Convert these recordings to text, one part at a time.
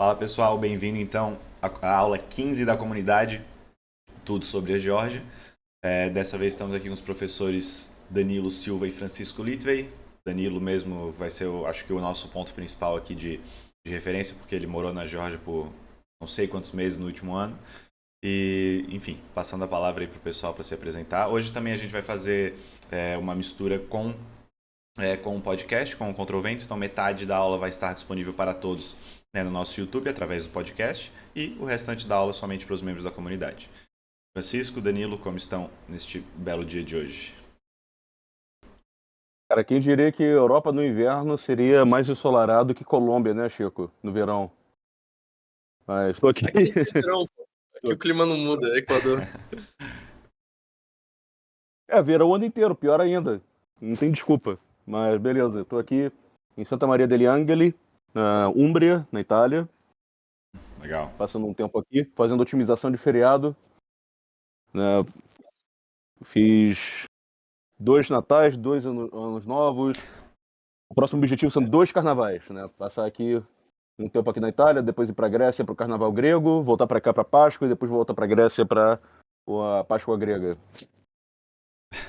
Fala pessoal, bem-vindo então à aula 15 da comunidade, tudo sobre a Geórgia. Dessa vez estamos aqui com os professores Danilo Silva e Francisco Litvey. Danilo mesmo vai ser, acho que o nosso ponto principal aqui de referência, porque ele morou na Geórgia por não sei quantos meses no último ano. E, enfim, passando a palavra aí para o pessoal para se apresentar. Hoje também a gente vai fazer uma mistura com o podcast, com o Contra o Vento. Então, metade da aula vai estar disponível para todos, né, no nosso YouTube, através do podcast, e o restante da aula somente para os membros da comunidade. Francisco, Danilo, como estão neste belo dia de hoje? Cara, quem diria que Europa no inverno seria mais ensolarado que Colômbia, né, Chico? No verão. Mas estou aqui. Aqui é verão, pô. Aqui o clima não muda, é Equador. Verão o ano inteiro, pior ainda. Não tem desculpa. Mas beleza, estou aqui em Santa Maria degli Angeli, na Úmbria, na Itália. Legal. Passando um tempo aqui, fazendo otimização de feriado. Né? Fiz 2 natais, 2 anos novos. O próximo objetivo são 2 carnavais, né? Passar aqui um tempo aqui na Itália, depois ir para a Grécia para o Carnaval grego, voltar para cá para Páscoa e depois voltar para a Grécia para a Páscoa grega.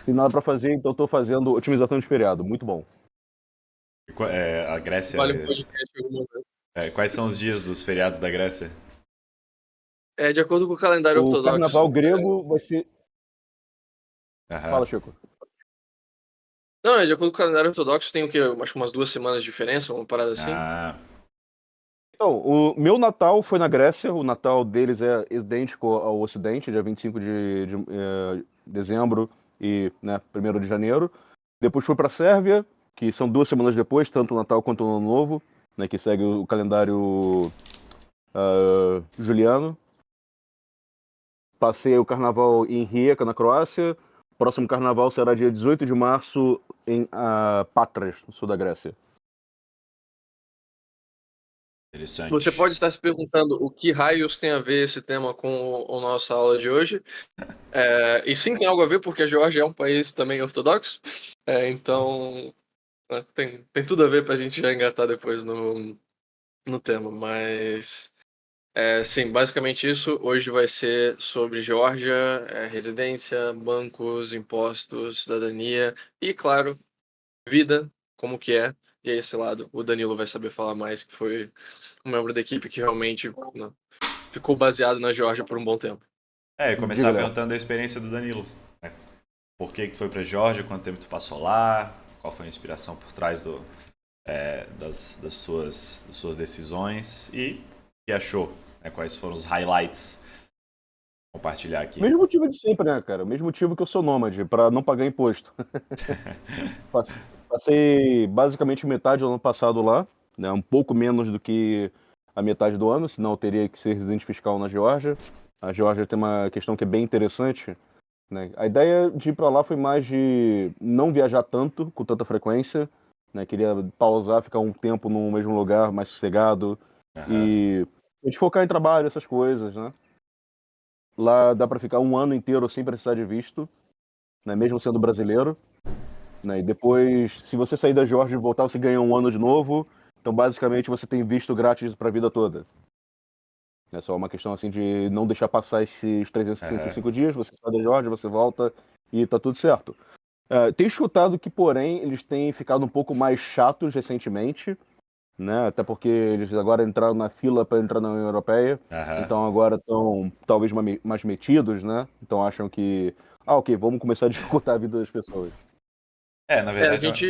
Tem nada para fazer, então estou fazendo otimização de feriado. Muito bom. A Grécia. Vale um podcast em algum momento. Quais são os dias dos feriados da Grécia? É de acordo com o calendário O ortodoxo. Carnaval grego vai ser. Aham. Fala, Chico. Não, é de acordo com o calendário ortodoxo, tem o quê? Acho que umas 2 semanas de diferença, uma parada assim. Então, o meu Natal foi na Grécia. O Natal deles é idêntico ao Ocidente, dia 25 de dezembro e 1º de janeiro. Depois fui para a Sérvia, que são 2 semanas depois, tanto o Natal quanto o Ano Novo, né, que segue o calendário juliano. Passei o carnaval em Rijeka, na Croácia. O próximo carnaval será dia 18 de março em Patras, no sul da Grécia. Interessante. Você pode estar se perguntando o que raios tem a ver esse tema com a nossa aula de hoje. E sim, tem algo a ver, porque a Geórgia é um país também ortodoxo. Então, tem tudo a ver pra gente já engatar depois no tema. Mas, sim, basicamente isso. Hoje vai ser sobre Geórgia, residência, bancos, impostos, cidadania e, claro, vida, como que é. E aí, esse lado, o Danilo vai saber falar mais, que foi um membro da equipe que realmente ficou baseado na Geórgia por um bom tempo. Começar perguntando a experiência do Danilo. Por que tu foi pra Geórgia? Quanto tempo tu passou lá? Qual foi a inspiração por trás das suas decisões? E o que achou? Quais foram os highlights? Compartilhar aqui. Mesmo motivo de sempre, né, cara? O mesmo motivo que eu sou nômade, para não pagar imposto. Passei basicamente metade do ano passado lá, né? Um pouco menos do que a metade do ano, senão eu teria que ser residente fiscal na Geórgia. A Geórgia tem uma questão que é bem interessante, né? A ideia de ir para lá foi mais de não viajar tanto, com tanta frequência, né? Queria pausar, ficar um tempo no mesmo lugar, mais sossegado, e a gente focar em trabalho, essas coisas, né? Lá dá para ficar um ano inteiro sem precisar de visto, né? Mesmo sendo brasileiro. Né? E depois, se você sair da Geórgia e voltar, você ganha um ano de novo. Então, basicamente, você tem visto grátis para a vida toda. É só uma questão assim de não deixar passar esses 365 dias. Você sai da Geórgia, você volta e tá tudo certo. Tenho escutado que, porém, eles têm ficado um pouco mais chatos recentemente, né? Até porque eles agora entraram na fila para entrar na União Europeia. Então, agora estão talvez mais metidos, né? Então, acham que, ok, vamos começar a dificultar a vida das pessoas. Na verdade, A gente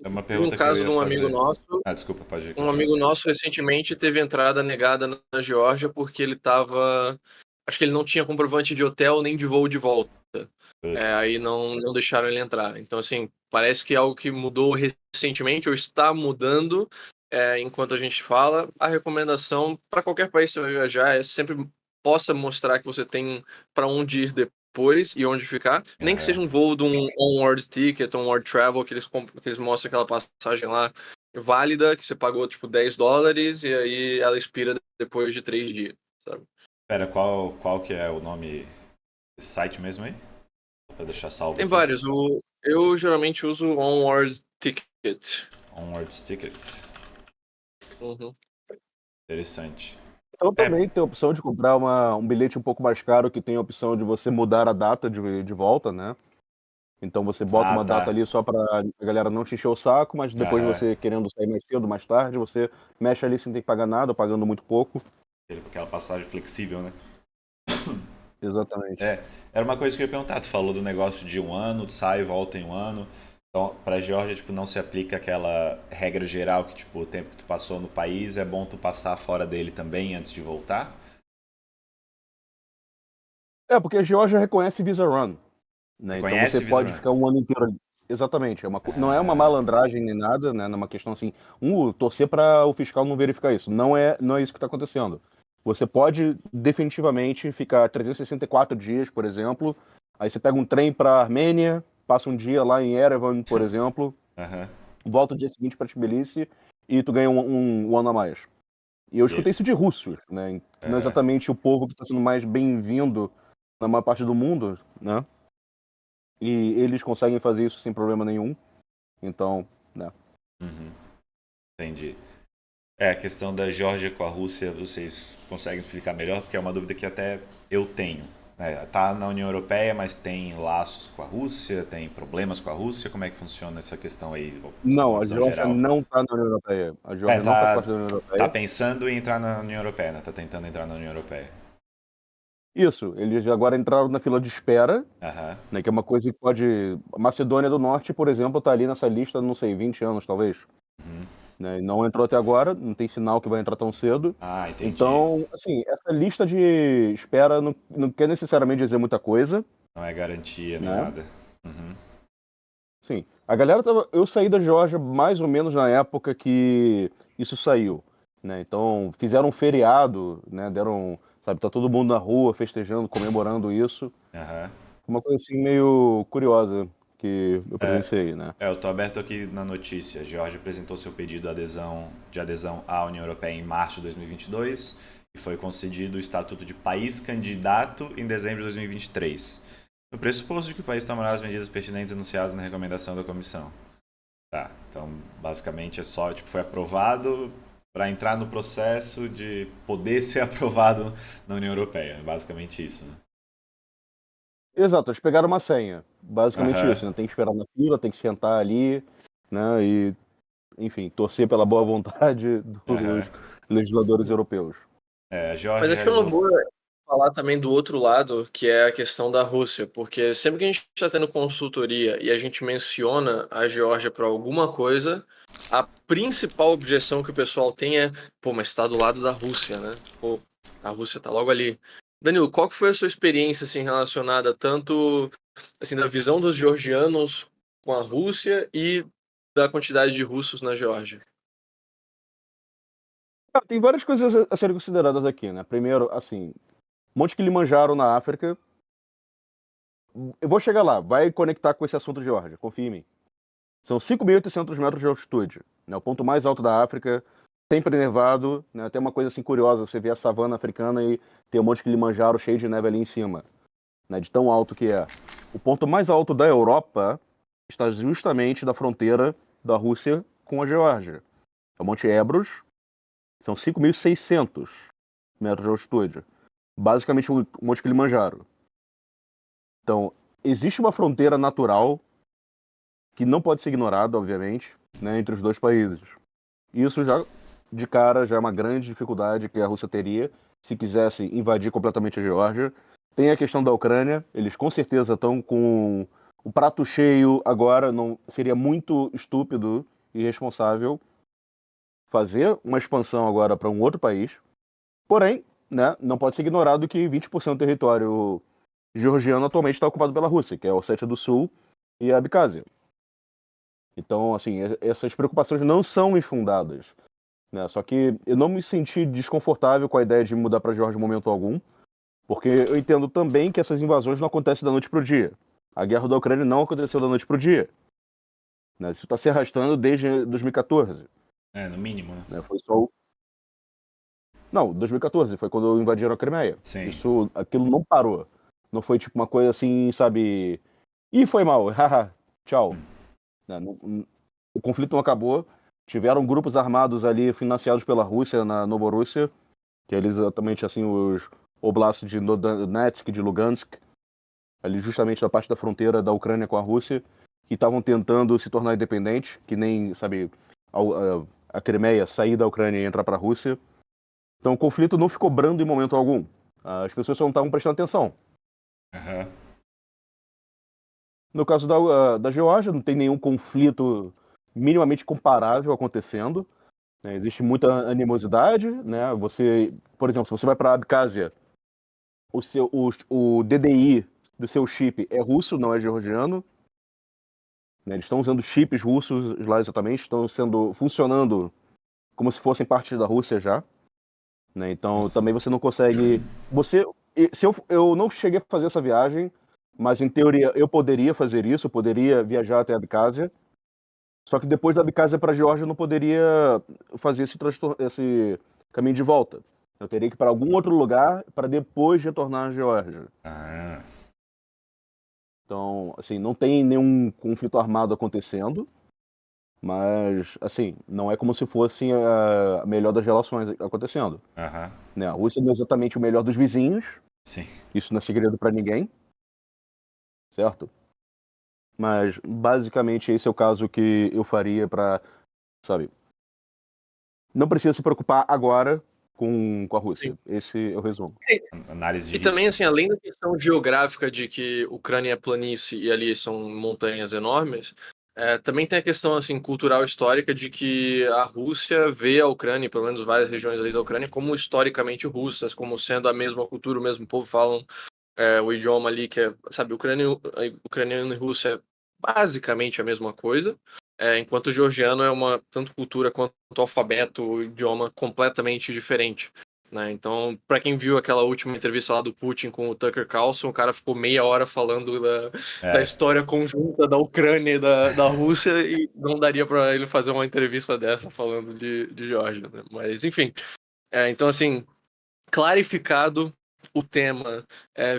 é uma viu um pergunta que eu caso ia de um amigo fazer. nosso. Desculpa, pode Um continuar. amigo nosso recentemente teve entrada negada na Geórgia porque ele tava. Acho que ele não tinha comprovante de hotel nem de voo de volta. Aí não deixaram ele entrar. Então, assim, parece que é algo que mudou recentemente ou está mudando enquanto a gente fala. A recomendação para qualquer país que você vai viajar é sempre possa mostrar que você tem para onde ir depois e onde ficar. Nem que seja um voo de um onward ticket, um onward travel, que eles mostram aquela passagem lá válida, que você pagou tipo $10 e aí ela expira depois de 3 dias, sabe? Pera, qual que é o nome desse site mesmo aí? Pra deixar salvo Tem aqui. vários. Eu geralmente uso o Onward Ticket. Onwards Tickets. Uhum. Interessante. Então É, também tem a opção de comprar um bilhete um pouco mais caro que tem a opção de você mudar a data de volta, né? Então você bota ah, uma data tá. ali só pra a galera não te encher o saco, mas depois Aham. você querendo sair mais cedo, mais tarde, você mexe ali sem ter que pagar nada, pagando muito pouco. Aquela passagem flexível, né? Exatamente. É, era uma coisa que eu ia perguntar. Tu falou do negócio de um ano, tu sai e volta em um ano. Então, pra Geórgia, tipo, não se aplica aquela regra geral que, tipo, o tempo que tu passou no país é bom tu passar fora dele também antes de voltar? É, porque a Geórgia reconhece Visa Run, né? Então você Reconhece Visa pode Run? ficar um ano inteiro ali. Exatamente. Não é uma Ah, malandragem nem nada, né? Numa questão assim, torcer para o fiscal não verificar isso. Não é isso que está acontecendo. Você pode definitivamente ficar 364 dias, por exemplo. Aí você pega um trem para Armênia, passa um dia lá em Yerevan, por exemplo, aham. volta o dia seguinte para Tbilisi e tu ganha um ano a mais. E eu E- escutei isso de russos, né? Não é aham. exatamente o povo que está sendo mais bem-vindo na maior parte do mundo, né? E eles conseguem fazer isso sem problema nenhum. Então, né? Uhum. Entendi. É, a questão da Geórgia com a Rússia, vocês conseguem explicar melhor? Porque é uma dúvida que até eu tenho. Né? Tá na União Europeia, mas tem laços com a Rússia, tem problemas com a Rússia. Como é que funciona essa questão aí? Uma Não, a visão Geórgia geral. não está na União Europeia. A É, Geórgia não faz parte tá, da União tá Europeia. pensando em entrar na União Europeia, né? Tá tentando entrar na União Europeia. Isso, eles agora entraram na fila de espera, Aham. né? Que é uma coisa que pode. A Macedônia do Norte, por exemplo, está ali nessa lista, não sei, 20 anos talvez. Uhum. Né? E não entrou até agora, não tem sinal que vai entrar tão cedo. Ah, entendi. Então, assim, essa lista de espera não quer necessariamente dizer muita coisa, Não é garantia nem né? nada. Uhum. Sim. A galera tava. Eu saí da Geórgia mais ou menos na época que isso saiu, né? Então fizeram um feriado, né? Deram, sabe, tá todo mundo na rua festejando, comemorando isso. Aham. Uma coisa assim meio curiosa que eu É, presenciei, né? eu tô aberto aqui na notícia. A Geórgia apresentou seu pedido de adesão à União Europeia em março de 2022 e foi concedido o estatuto de país candidato em dezembro de 2023, no pressuposto de que o país tomará as medidas pertinentes anunciadas na recomendação da comissão. Tá, então basicamente é só, tipo, foi aprovado para entrar no processo de poder ser aprovado na União Europeia. É basicamente isso, né? Exato, eles pegaram uma senha. Basicamente Aham, isso, né? Tem que esperar na fila, tem que sentar ali, né? E, enfim, torcer pela boa vontade aham. dos legisladores europeus. É, a Mas Geórgia acho que é uma realizou. boa falar também do outro lado, que é a questão da Rússia, porque sempre que a gente está tendo consultoria e a gente menciona a Geórgia para alguma coisa, a principal objeção que o pessoal tem é, pô, mas está do lado da Rússia, né? Pô, a Rússia tá logo ali. Danilo, qual que foi a sua experiência assim relacionada tanto assim da visão dos georgianos com a Rússia e da quantidade de russos na Geórgia? Cara, tem várias coisas a serem consideradas aqui, né? Primeiro, assim, Monte Kilimanjaro na África. Eu vou chegar lá, vai conectar com esse assunto de Geórgia, confia em mim. São 5.800 metros de altitude, né? O ponto mais alto da África, sempre nevado, né? Tem uma coisa assim curiosa, você vê a savana africana e tem o Monte Kilimanjaro cheio de neve ali em cima, né? De tão alto que é. O ponto mais alto da Europa está justamente da fronteira da Rússia com a Geórgia. É o Monte Ebros, são 5.600 metros de altitude. Basicamente o Monte Kilimanjaro. Então, existe uma fronteira natural que não pode ser ignorada, obviamente, né, entre os dois países. Isso já, de cara, já é uma grande dificuldade que a Rússia teria se quisesse invadir completamente a Geórgia. Tem a questão da Ucrânia, eles com certeza estão com o prato cheio agora, não seria muito estúpido e irresponsável fazer uma expansão agora para um outro país. Porém, né, não pode ser ignorado que 20% do território georgiano atualmente está ocupado pela Rússia, que é a Ossétia do Sul e a Abkhazia. Então, assim, essas preocupações não são infundadas, né? Só que eu não me senti desconfortável com a ideia de mudar para a Geórgia em momento algum, porque eu entendo também que essas invasões não acontecem da noite para o dia. A guerra da Ucrânia não aconteceu da noite para o dia, né? Isso está se arrastando desde 2014, É, no mínimo, né? né? Foi só Não, 2014 foi quando invadiram a Crimeia. Sim. Aquilo não parou. Não foi tipo uma coisa assim, sabe? Ih, foi mal, haha, tchau. Né? O conflito não acabou. tiveram grupos armados ali financiados pela Rússia, na Novorússia, que é exatamente assim os oblastos de Donetsk, de Lugansk, ali justamente da parte da fronteira da Ucrânia com a Rússia, que estavam tentando se tornar independentes, que nem, sabe, a Crimeia sair da Ucrânia e entrar para a Rússia. Então o conflito não ficou brando em momento algum. As pessoas só não estavam prestando atenção. Aham. No caso da Geórgia, não tem nenhum conflito minimamente comparável acontecendo, né? Existe muita animosidade, né? Você, por exemplo, se você vai para a Abkhazia, o DDI do seu chip é russo, não é georgiano, né? Eles estão usando chips russos lá exatamente, estão funcionando como se fossem parte da Rússia já, né? Então Nossa. também você não consegue. Se eu não cheguei a fazer essa viagem, mas em teoria eu poderia fazer isso, eu poderia viajar até a Abkhazia. Só que depois da Abkhazia para a Geórgia eu não poderia fazer esse caminho de volta. Eu teria que ir para algum outro lugar para depois retornar à Geórgia. Ah, Então, assim, não tem nenhum conflito armado acontecendo, mas, assim, não é como se fosse a melhor das relações acontecendo, aham. né? A Rússia não é exatamente o melhor dos vizinhos, Sim. isso não é segredo para ninguém, certo? Mas, basicamente, esse é o caso que eu faria para, sabe, não precisa se preocupar agora com a Rússia. Sim. Esse é o resumo. Análise de E também, risco. assim, além da questão geográfica de que Ucrânia é planície e ali são montanhas enormes, também tem a questão, assim, cultural histórica de que a Rússia vê a Ucrânia, pelo menos várias regiões ali da Ucrânia, como historicamente russas, como sendo a mesma cultura, o mesmo povo, falam o idioma ali que é, sabe, ucraniano e russo é basicamente a mesma coisa, enquanto o georgiano é uma, tanto cultura quanto alfabeto, idioma completamente diferente. Né? Então, para quem viu aquela última entrevista lá do Putin com o Tucker Carlson, o cara ficou meia hora falando da É. história conjunta da Ucrânia e da Rússia e não daria para ele fazer uma entrevista dessa falando de Geórgia. Né? Mas, enfim. Então, assim, clarificado o tema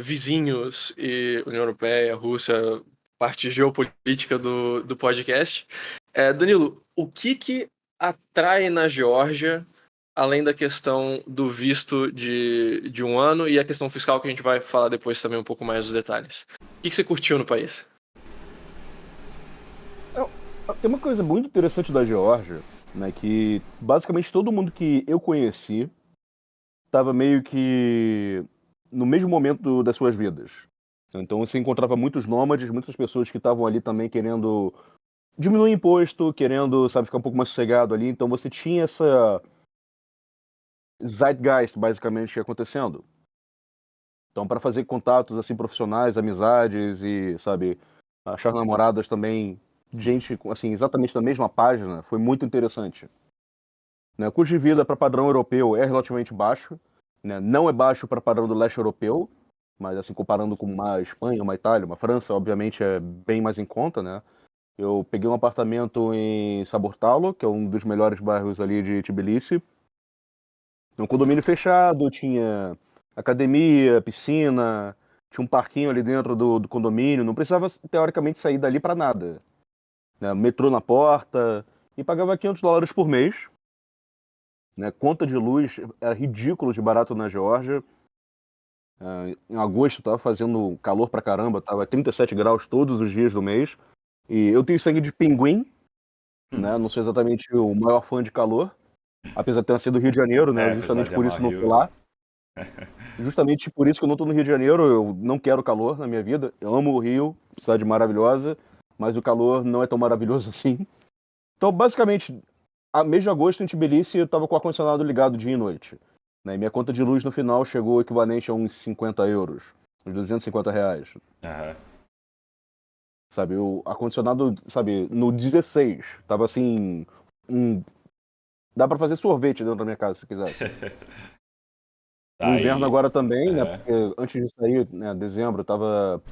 vizinhos e União Europeia, Rússia, parte geopolítica do podcast. Danilo, o que atrai na Geórgia, além da questão do visto de um ano e a questão fiscal que a gente vai falar depois também um pouco mais dos detalhes? O que você curtiu no país? Tem uma coisa muito interessante da Geórgia, né, que basicamente todo mundo que eu conheci estava meio que no mesmo momento das suas vidas. Então você encontrava muitos nômades, muitas pessoas que estavam ali também querendo diminuir imposto, querendo, sabe, ficar um pouco mais sossegado ali. Então você tinha essa zeitgeist, basicamente, acontecendo. Então, para fazer contatos assim profissionais, amizades e, sabe, achar namoradas também, gente assim, exatamente na mesma página, foi muito interessante. Né? O custo de vida para padrão europeu é relativamente baixo, né? Não é baixo para padrão do leste europeu, mas assim, comparando com uma Espanha, uma Itália, uma França, obviamente é bem mais em conta, né? Eu peguei um apartamento em Sabortalo, que é um dos melhores bairros ali de Tbilisi. Um condomínio fechado, tinha academia, piscina, tinha um parquinho ali dentro do condomínio, não precisava teoricamente sair dali para nada. Né? Metrô na porta, e pagava $500 por mês. Né? Conta de luz era ridículo de barato na Geórgia. Em agosto tava fazendo calor pra caramba, tava 37 graus todos os dias do mês. E eu tenho sangue de pinguim, né? Não sou exatamente o maior fã de calor, apesar de ter nascido no Rio de Janeiro, né? Apesar Justamente de por amar isso não tô Rio. lá. Justamente por isso que eu não tô no Rio de Janeiro, eu não quero calor na minha vida. Eu amo o Rio, cidade maravilhosa, mas o calor não é tão maravilhoso assim. Então, basicamente, a mês de agosto em Tbilisi eu tava com o ar-condicionado ligado dia e noite. Né? E minha conta de luz no final chegou ao equivalente a uns 50 euros, uns R$ 250. Aham. Sabe, o ar-condicionado, sabe, no 16, tava assim, dá pra fazer sorvete dentro da minha casa se quisesse. Tá O inverno aí. agora também, né, É. porque antes de sair, né, dezembro, tava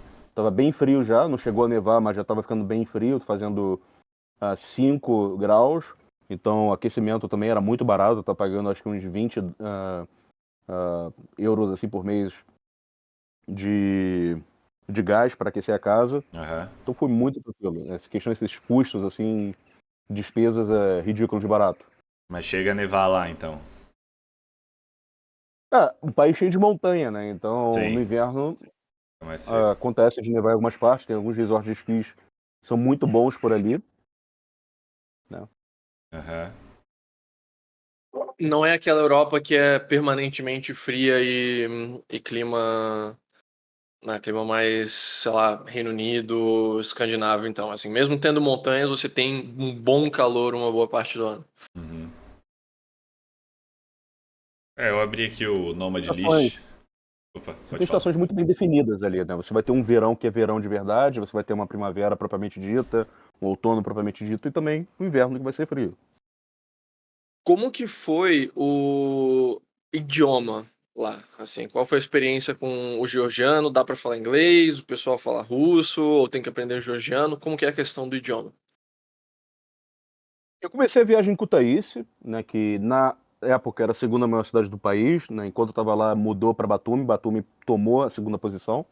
bem frio já, não chegou a nevar, mas já tava ficando bem frio, fazendo 5 graus. Então, o aquecimento também era muito barato, tá pagando acho que uns 20 euros assim por mês de, de gás para aquecer a casa. Aham. Então foi muito tranquilo. Essa questão, esses custos assim, despesas é ridículo de barato. Mas chega a nevar lá, então. Um país cheio de montanha, né? Então, no Sim, inverno, é mais seco. acontece de nevar em algumas partes, tem alguns resorts de esqui que são muito bons por ali, né? Aham. Não é aquela Europa que é permanentemente fria e clima, né, clima mais, sei lá, Reino Unido, Escandinávio, então, assim, mesmo tendo montanhas, você tem um bom calor uma boa parte do ano. Uhum. Eu abri aqui o Nomad Estações. List. Opa, Você tem pode falar. estações muito bem definidas ali, né? Você vai ter um verão que é verão de verdade, você vai ter uma primavera propriamente dita, um outono propriamente dito e também um inverno que vai ser frio. Como que foi o idioma lá? Assim, qual foi a experiência com o georgiano? Dá para falar inglês? O pessoal fala russo? Ou tem que aprender georgiano? Como que é a questão do idioma? Eu comecei a viagem em Kutaisi, né, que na época era a segunda maior cidade do país, né? Enquanto eu estava lá, mudou para Batumi, Batumi tomou a segunda posição.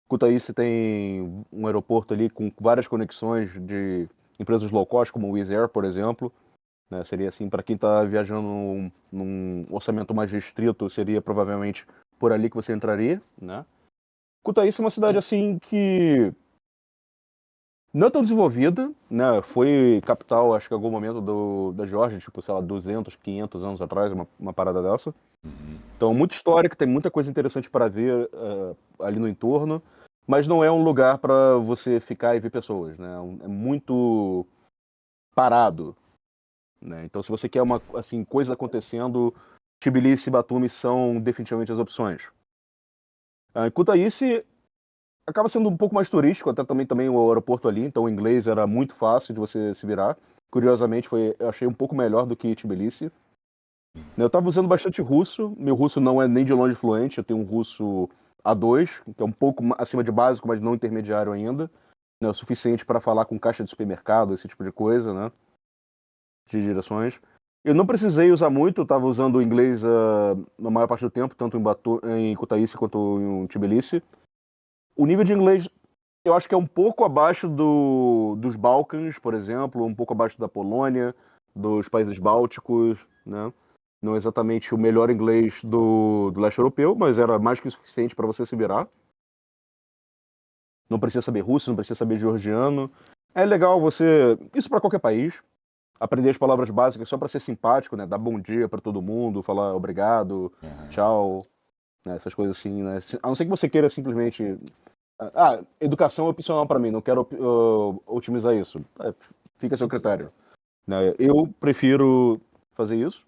Kutaisi tem um aeroporto ali com várias conexões de empresas low cost, como o Wizz Air, por exemplo. Né? Seria assim, para quem está viajando num orçamento mais restrito, seria provavelmente por ali que você entraria, né? Kutaisi é uma cidade assim que não é tão desenvolvida, né? Foi capital, acho que em algum momento da Geórgia, tipo, sei lá, 200, 500 anos atrás, uma parada dessa. Uhum. Então, muito histórica, tem muita coisa interessante para ver ali no entorno, mas não é um lugar para você ficar e ver pessoas, né? É muito parado, né? Então, se você quer uma assim coisa acontecendo, Tbilisi e Batumi são definitivamente as opções. Kutaisi acaba sendo um pouco mais turístico, até também o aeroporto ali, então o inglês era muito fácil de você se virar. Curiosamente, eu achei um pouco melhor do que Tbilisi. Eu estava usando bastante russo, meu russo não é nem de longe fluente, eu tenho um russo A2, que é um pouco acima de básico, mas não intermediário ainda. É o suficiente para falar com caixa de supermercado, esse tipo de coisa, né? De direções. Eu não precisei usar muito, eu estava usando o inglês na maior parte do tempo, tanto em Kutaisi quanto em Tbilisi. O nível de inglês eu acho que é um pouco abaixo dos Balcãs, por exemplo, um pouco abaixo da Polônia, dos países bálticos, né? Não é exatamente o melhor inglês do leste europeu, mas era mais que o suficiente para você se virar. Não precisa saber russo, não precisa saber georgiano. É legal você, isso para qualquer país, aprender as palavras básicas só para ser simpático, né? Dar bom dia para todo mundo, falar obrigado, Aham. tchau, né? Essas coisas assim, né? A não ser que você queira simplesmente educação é opcional para mim, não quero otimizar isso. Fica a seu critério. Né? Eu prefiro fazer isso,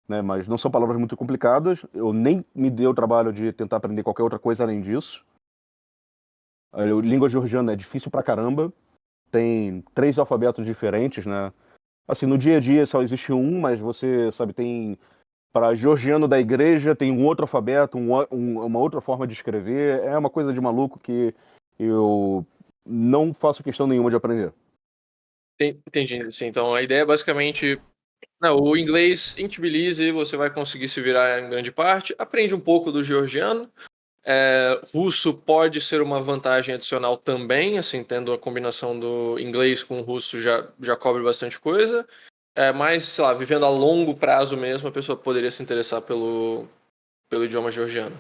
né? Mas não são palavras muito complicadas. Eu nem me dei o trabalho de tentar aprender qualquer outra coisa além disso. Língua georgiana é difícil pra caramba. Tem 3 alfabetos diferentes, né? Assim, no dia a dia só existe um, mas você, sabe, tem para georgiano da igreja tem um outro alfabeto, uma outra forma de escrever. É uma coisa de maluco que eu não faço questão nenhuma de aprender. Entendi, assim, então a ideia é basicamente, não, o inglês em Tbilisi você vai conseguir se virar em grande parte, aprende um pouco do georgiano, russo pode ser uma vantagem adicional também, assim, tendo a combinação do inglês com o russo já cobre bastante coisa, mas, sei lá, vivendo a longo prazo mesmo, a pessoa poderia se interessar pelo idioma georgiano.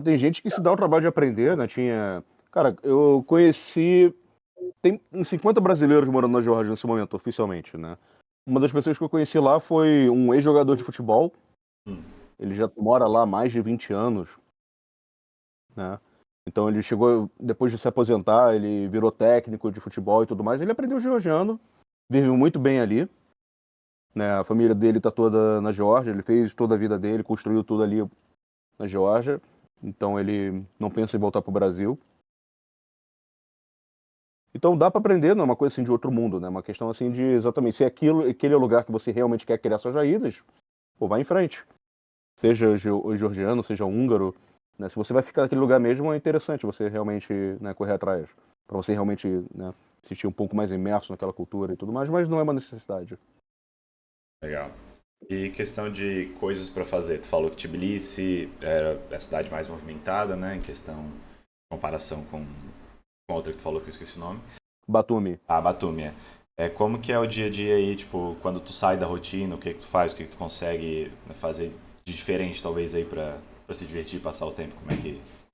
Tem gente que se dá o trabalho de aprender, né? Cara, eu conheci. Tem uns 50 brasileiros morando na Geórgia nesse momento, oficialmente, né? Uma das pessoas que eu conheci lá foi um ex-jogador de futebol. Hum. Ele já mora lá há mais de 20 anos, né? Então ele chegou, depois de se aposentar, ele virou técnico de futebol e tudo mais. Ele aprendeu georgiano, vive muito bem ali, né? A família dele tá toda na Geórgia, ele fez toda a vida dele, construiu tudo ali na Geórgia. Então ele não pensa em voltar pro Brasil. Então dá para aprender, não é uma coisa assim de outro mundo, né? Uma questão assim de exatamente se aquele é o lugar que você realmente quer criar suas raízes, pô, vai em frente. Seja georgiano, seja húngaro, né? Se você vai ficar naquele lugar mesmo, é interessante você realmente, né, correr atrás, para você realmente, né, se sentir um pouco mais imerso naquela cultura e tudo mais, mas não é uma necessidade. Legal. E questão de coisas para fazer. Tu falou que Tbilisi era a cidade mais movimentada, né? Em questão, comparação com com a outra que tu falou que eu esqueci o nome. Batumi. Ah, Batumi, como que é o dia a dia aí, tipo, quando tu sai da rotina, o que tu faz, o que tu consegue fazer de diferente, talvez, aí pra se divertir, passar o tempo, como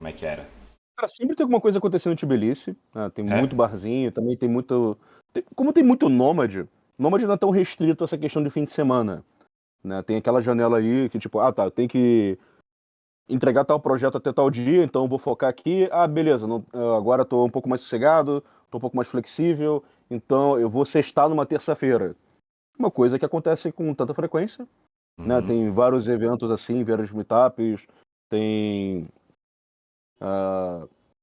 é que era? Cara, sempre tem alguma coisa acontecendo em Tbilisi, né? Tem É? muito barzinho, também tem muito. Como tem muito nômade não é tão restrito a essa questão de fim de semana. Né? Tem aquela janela aí que, tipo, tá, eu tenho que entregar tal projeto até tal dia, então eu vou focar aqui. Ah, beleza, agora estou um pouco mais sossegado, estou um pouco mais flexível, então eu vou sextar numa terça-feira. Uma coisa que acontece com tanta frequência, né? Uhum. Tem vários eventos assim, vários meetups, tem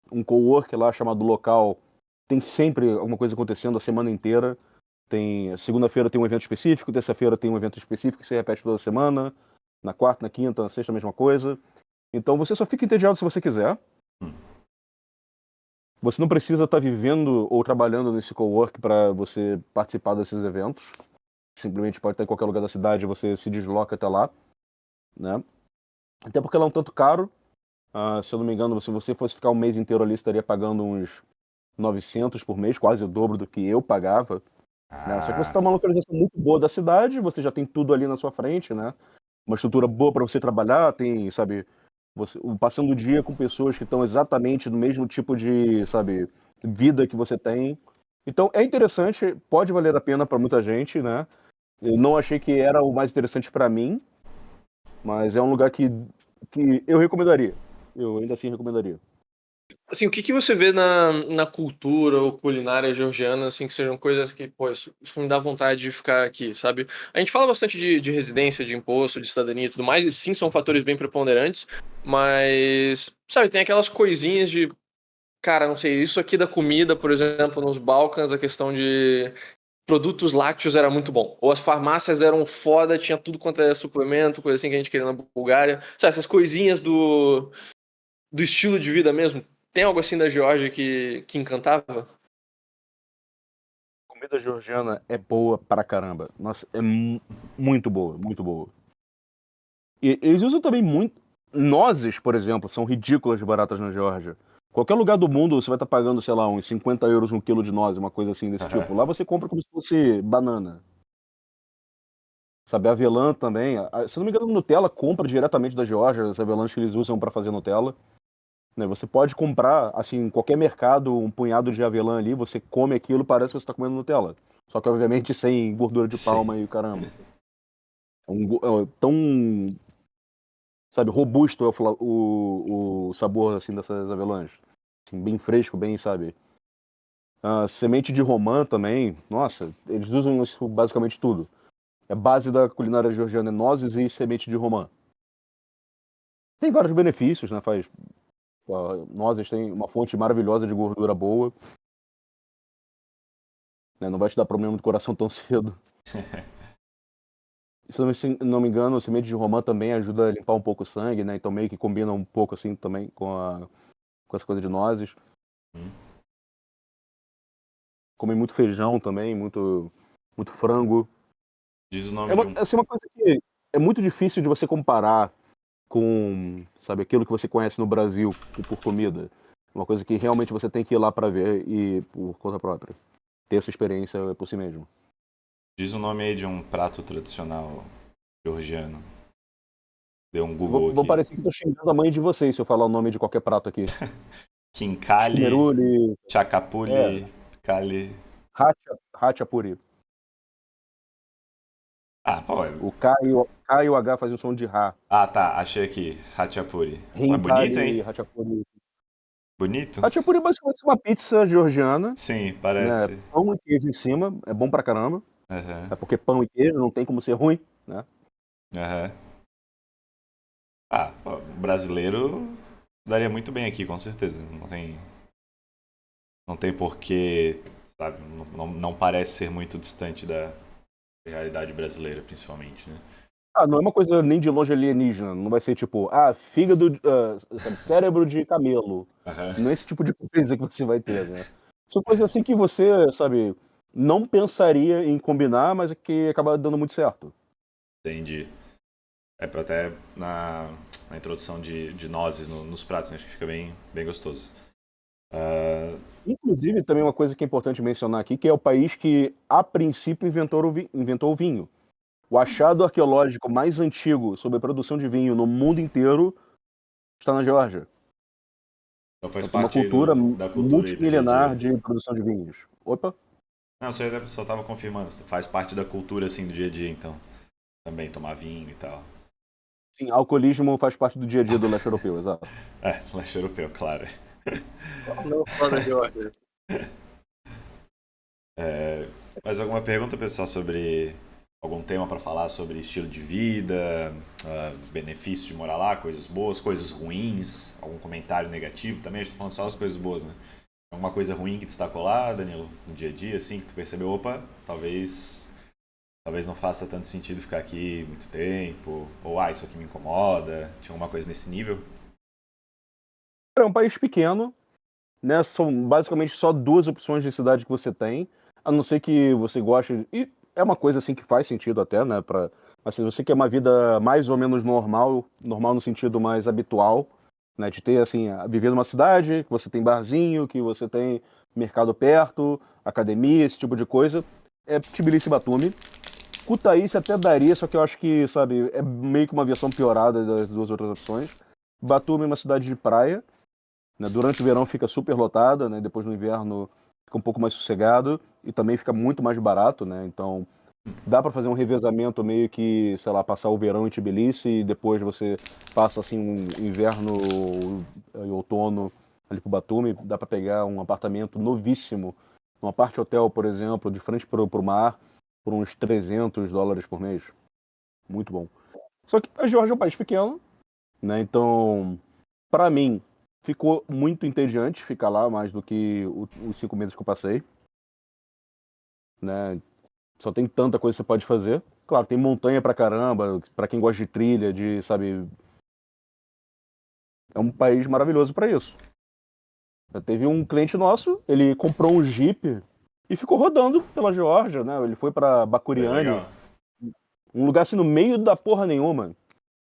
um cowork lá chamado Local, tem sempre alguma coisa acontecendo a semana inteira. Tem segunda-feira tem um evento específico, terça-feira tem um evento específico que se repete toda semana, na quarta, na quinta, na sexta a mesma coisa. Então você só fica entediado se você quiser. Hum. Você não precisa estar vivendo ou trabalhando nesse cowork para você participar desses eventos. Simplesmente pode estar em qualquer lugar da cidade e você se desloca até lá, né? Até porque ela é um tanto caro. Se eu não me engano, se você fosse ficar um mês inteiro ali, estaria pagando uns 900 por mês, quase o dobro do que eu pagava. Né? Só que você Ah, está numa localização muito boa da cidade, você já tem tudo ali na sua frente, né? Uma estrutura boa para você trabalhar, tem, sabe, passando o dia com pessoas que estão exatamente no mesmo tipo de, sabe, vida que você tem. Então é interessante, pode valer a pena para muita gente, né? Eu não achei que era o mais interessante para mim, mas é um lugar que eu recomendaria. Eu ainda assim recomendaria. Assim, o que que você vê na cultura ou culinária georgiana, assim, que sejam coisas que, pô, isso me dá vontade de ficar aqui, sabe? A gente fala bastante de residência, de imposto, de cidadania e tudo mais, e sim, são fatores bem preponderantes, mas, sabe, tem aquelas coisinhas de, cara, não sei, isso aqui da comida, por exemplo, nos Balcãs, a questão de produtos lácteos era muito bom. Ou as farmácias eram foda, tinha tudo quanto é suplemento, coisa assim que a gente queria na Bulgária. Sabe, essas coisinhas do estilo de vida mesmo. Tem algo assim da Geórgia que encantava? Comida georgiana é boa pra caramba. Nossa, é muito boa, muito boa. E eles usam também muito. Nozes, por exemplo, são ridículas de baratas na Geórgia. Qualquer lugar do mundo você vai estar pagando, sei lá, uns 50 euros um quilo de noz, uma coisa assim desse tipo. Lá você compra como se fosse banana. Sabe, avelã também. Se não me engano, Nutella compra diretamente da Geórgia, as avelãs que eles usam para fazer Nutella. Né, você pode comprar, assim, em qualquer mercado, um punhado de avelã ali, você come aquilo, parece que você está comendo Nutella. Só que, obviamente, sem gordura de sim. palma e o caramba. Tão, sabe, robusto é o sabor, assim, dessas avelãs. Assim, bem fresco, bem, sabe. Semente de romã também, nossa, eles usam isso basicamente tudo. É base da culinária georgiana, é nozes e semente de romã. Tem vários benefícios, né? Nozes tem uma fonte maravilhosa de gordura boa, né? Não vai te dar problema do coração tão cedo. Se não me engano, a semente de romã também ajuda a limpar um pouco o sangue, né? Então meio que combina um pouco assim também com essa coisa de nozes. Hum. Comem muito feijão também, muito frango. Diz o nome de um. Assim, uma coisa que é muito difícil de você comparar com, sabe, aquilo que você conhece no Brasil por comida. Uma coisa que realmente você tem que ir lá para ver e por conta própria. Ter essa experiência por si mesmo. Diz o nome aí de um prato tradicional georgiano. Deu um Vou, Google vou aqui. parecer que tô xingando a mãe de vocês se eu falar o nome de qualquer prato aqui. Kinkali, Chimeruli, é, Chakapuli, Kali. Hachapuri. Ah, pô. O K e o H fazem o som de Ra. Ah, tá. Achei aqui. Hachapuri. Pô, é bonito, Hinkali, hein? Hachapuri. Bonito? Hachapuri é basicamente uma pizza georgiana, Sim, né? parece. Pão e queijo em cima, é bom pra caramba. Aham. É porque pão e queijo não tem como ser ruim, né? Aham. Ah, pô, brasileiro daria muito bem aqui, com certeza. Não tem porquê, sabe? Não parece ser muito distante da realidade brasileira, principalmente, né? Não é uma coisa nem de longe alienígena. Não vai ser tipo, fígado, sabe, cérebro de camelo. Aham. Não é esse tipo de coisa que você vai ter, né? São coisas assim que você, sabe, não pensaria em combinar, mas é que acaba dando muito certo. Entendi. Pra até na introdução de nozes nos pratos, né? Acho que fica bem, bem gostoso. Ah, inclusive, também uma coisa que é importante mencionar aqui, que é o país que, a princípio, inventou o vinho. O achado arqueológico mais antigo sobre a produção de vinho no mundo inteiro está na Geórgia. Então faz Então, tem uma parte aí cultura da cultura aí do dia a multimilenar dia. de produção de vinhos. Opa! Não, só tava confirmando. Faz parte da cultura, assim, do dia a dia, então. Também tomar vinho e tal. Sim, alcoolismo faz parte do dia a dia do leste europeu, exato. Leste europeu, claro. Não fala da Geórgia. Mais alguma pergunta, pessoal, sobre algum tema para falar sobre estilo de vida, benefícios de morar lá, coisas boas, coisas ruins, algum comentário negativo também? A gente tá falando só das coisas boas, né? Alguma coisa ruim que destacou lá, Danilo, no dia a dia, assim, que tu percebeu, opa, talvez não faça tanto sentido ficar aqui muito tempo, ou isso aqui me incomoda, tinha alguma coisa nesse nível? É um país pequeno, né? São basicamente só duas opções de cidade que você tem, a não ser que você goste. E é uma coisa assim que faz sentido até, né? Mas se você quer uma vida mais ou menos normal, normal no sentido mais habitual, né? De ter assim, viver numa cidade, que você tem barzinho, que você tem mercado perto, academia, esse tipo de coisa, é Tbilisi e Batumi. Kutaisi até daria, só que eu acho que, sabe, é meio que uma versão piorada das duas outras opções. Batumi é uma cidade de praia, né? Durante o verão fica super lotada, né? Depois no inverno fica um pouco mais sossegado e também fica muito mais barato, né? Então dá para fazer um revezamento meio que, sei lá, passar o verão em Tbilisi e depois você passa assim um inverno e outono ali pro Batumi. Dá para pegar um apartamento novíssimo, numa parte hotel, por exemplo, de frente pro mar, por uns $300 por mês. Muito bom. Só que a Geórgia é um país pequeno, né? Então, para mim, ficou muito entediante ficar lá mais do que os 5 meses que eu passei, né? Só tem tanta coisa que você pode fazer. Claro, tem montanha pra caramba, pra quem gosta de trilha, de, sabe, é um país maravilhoso pra isso. Já teve um cliente nosso, ele comprou um Jeep e ficou rodando pela Geórgia, né? Ele foi pra Bakuriani, Legal. um lugar assim no meio da porra nenhuma,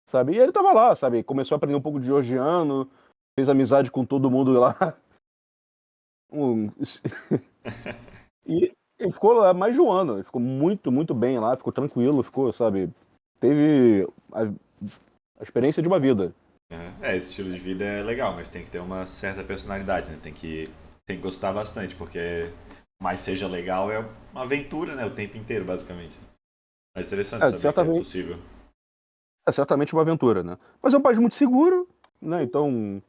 sabe? E ele tava lá, sabe? Começou a aprender um pouco de georgiano, fez amizade com todo mundo lá. Um- E ele ficou lá mais de um ano, ele ficou muito, muito bem lá, ficou tranquilo, ficou, sabe? Teve a experiência de uma vida. Esse estilo de vida é legal, mas tem que ter uma certa personalidade, né? Tem que gostar bastante, porque mais seja legal é uma aventura, né? O tempo inteiro, basicamente. Mas interessante É, saber que é certamente, possível. é certamente uma aventura, né? Mas é um país muito seguro, né? Então,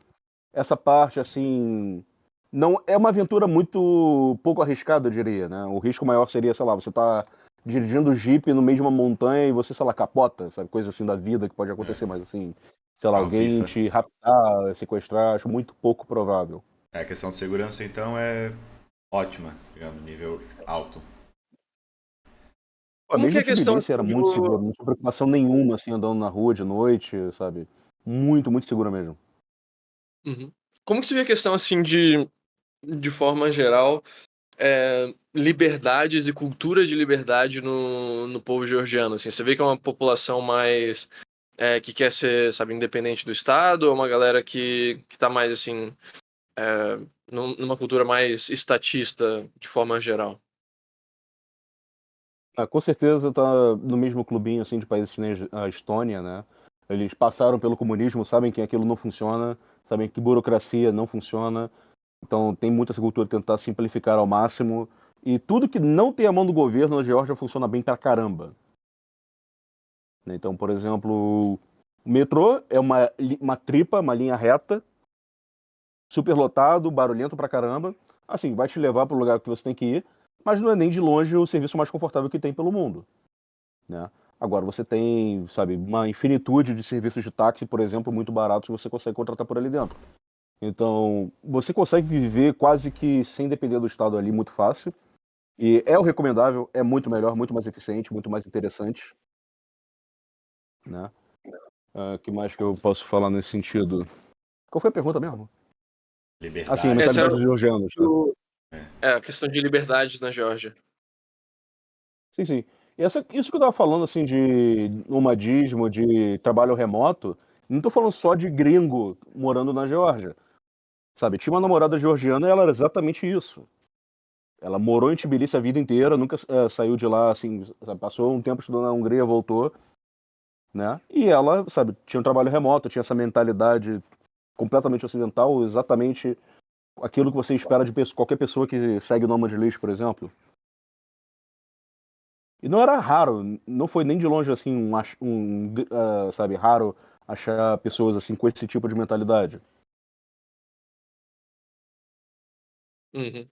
essa parte, assim, não é uma aventura muito pouco arriscada, eu diria, né? O risco maior seria, sei lá, você tá dirigindo o Jeep no meio de uma montanha e você, sei lá, capota, sabe? Coisa assim da vida que pode É, acontecer, mas assim, sei lá, carro alguém pifa. te raptar, sequestrar, acho muito pouco provável. A questão de segurança, então, é ótima, digamos, nível alto. Pô, Como que é mesmo a questão Tbilisi era assim, muito seguro, não tinha preocupação nenhuma, assim, andando na rua de noite, sabe? Muito, muito seguro mesmo. Uhum. Como que se vê a questão assim de forma geral, liberdades e cultura de liberdade no povo georgiano? Assim, você vê que é uma população mais que quer ser, sabe, independente do Estado, ou uma galera que tá mais assim, numa cultura mais estatista de forma geral? Ah, com certeza tá no mesmo clubinho, assim, de países que nem a Estônia, né? Eles passaram pelo comunismo, sabem que aquilo não funciona, sabem que burocracia não funciona, então tem muita essa cultura de tentar simplificar ao máximo, e tudo que não tem a mão do governo na Geórgia funciona bem pra caramba, né? Então, por exemplo, o metrô é uma tripa, uma linha reta, super lotado, barulhento pra caramba. Assim, vai te levar pro lugar que você tem que ir, mas não é nem de longe o serviço mais confortável que tem pelo mundo, né? Agora você tem, sabe, uma infinitude de serviços de táxi, por exemplo, muito baratos que você consegue contratar por ali dentro. Então, você consegue viver quase que sem depender do Estado ali muito fácil. E é o recomendável, é muito melhor, muito mais eficiente, muito mais interessante, né? Que mais que eu posso falar nesse sentido? Qual foi a pergunta mesmo? Assim, a Liberdade. Essa mentalidade era dos georgianos, né? a questão de liberdades na Geórgia. Sim, sim. Isso que eu tava falando, assim, de nomadismo, de trabalho remoto, não tô falando só de gringo morando na Geórgia. Sabe, tinha uma namorada georgiana e ela era exatamente isso. Ela morou em Tbilisi a vida inteira, nunca saiu de lá, assim, sabe, passou um tempo estudando na Hungria, voltou, né? E ela, sabe, tinha um trabalho remoto, tinha essa mentalidade completamente ocidental, exatamente aquilo que você espera de qualquer pessoa que segue o Nômade List, por exemplo. E não era raro, não foi nem de longe assim sabe, raro achar pessoas assim com esse tipo de mentalidade. Uhum.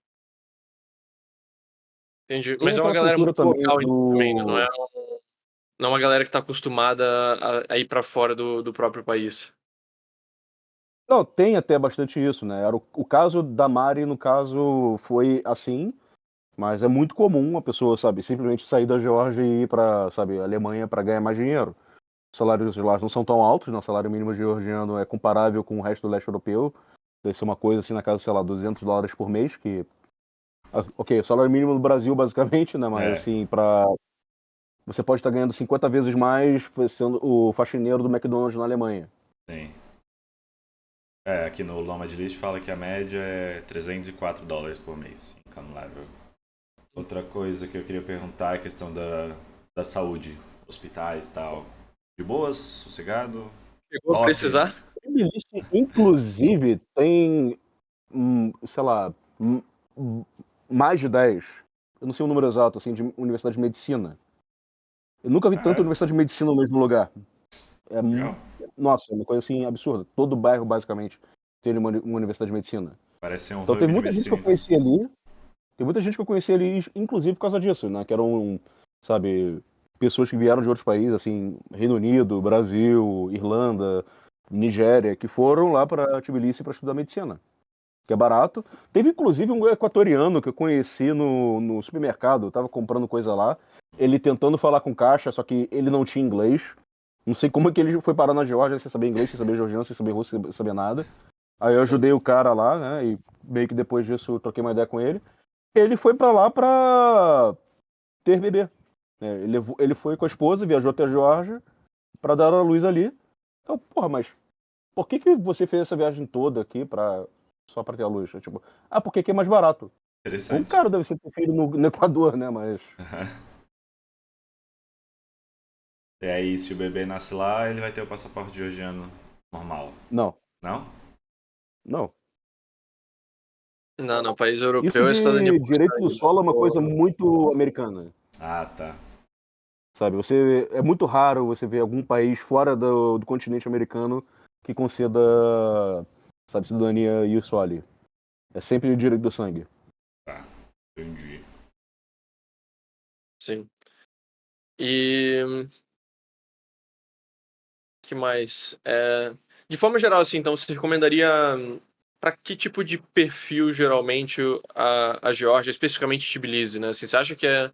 Entendi. Tem Mas é uma aquela galera cultura muito também local então, também, né? Não é, do. não é uma galera que tá acostumada a ir pra fora do próprio país. Não, tem até bastante isso, né? Era o caso da Mari, no caso, foi assim, mas é muito comum a pessoa, sabe, simplesmente sair da Geórgia e ir para, sabe, Alemanha para ganhar mais dinheiro. Os salários lá não são tão altos, né? O salário mínimo georgiano é comparável com o resto do leste europeu. Deve ser uma coisa assim na casa, sei lá, US$ 200 por mês, que ok, o salário mínimo no Brasil, basicamente, né? Mas É, assim, você pode estar ganhando 50 vezes mais sendo o faxineiro do McDonald's na Alemanha. sim. É, aqui no Nomad List fala que a média é $304 por mês, income level. Outra coisa que eu queria perguntar é a questão da saúde, hospitais e tal. De boas, sossegado, Chegou a top. precisar? Tbilisi, inclusive, tem, sei lá, mais de 10, eu não sei o número exato, assim, de universidade de medicina. Eu nunca vi tanta Ah, universidade de medicina no mesmo lugar. É, legal. nossa, é uma coisa assim absurda. Todo bairro, basicamente, tem uma universidade de medicina. Parece ser um Então teve hub de muita gente que medicina, eu então. conheci ali, tem muita gente que eu conheci ali, inclusive por causa disso, né? Que eram, sabe, pessoas que vieram de outros países, assim, Reino Unido, Brasil, Irlanda, Nigéria, que foram lá para Tbilisi para estudar medicina, que é barato. Teve inclusive um equatoriano que eu conheci no supermercado, eu tava comprando coisa lá, ele tentando falar com caixa, só que ele não tinha inglês. Não sei como é que ele foi parar na Geórgia sem saber inglês, sem saber georgiano, sem saber russo, sem saber nada. Aí eu ajudei o cara lá, né? E meio que depois disso eu troquei uma ideia com ele. Ele foi pra lá pra ter bebê. Ele foi com a esposa, viajou até a Geórgia pra dar a luz ali. Eu, porra, mas por que você fez essa viagem toda aqui só pra ter a luz? Eu, tipo, porque aqui é mais barato. Quão Interessante. caro deve ser ter filho no Equador, né? Mas. E aí, se o bebê nasce lá, ele vai ter o passaporte georgiano normal. Não, Não? não. Não, não, país Isso europeu é cidadania de por direito do sangue. solo é uma coisa muito americana. Ah, tá. Sabe, é muito raro você ver algum país fora do continente americano que conceda, sabe, cidadania e isso ali. É sempre o direito do sangue. Tá. Entendi. Sim. E que mais? De forma geral, assim, então, você recomendaria para que tipo de perfil geralmente a Geórgia, especificamente Tbilisi, né? Assim, você acha que é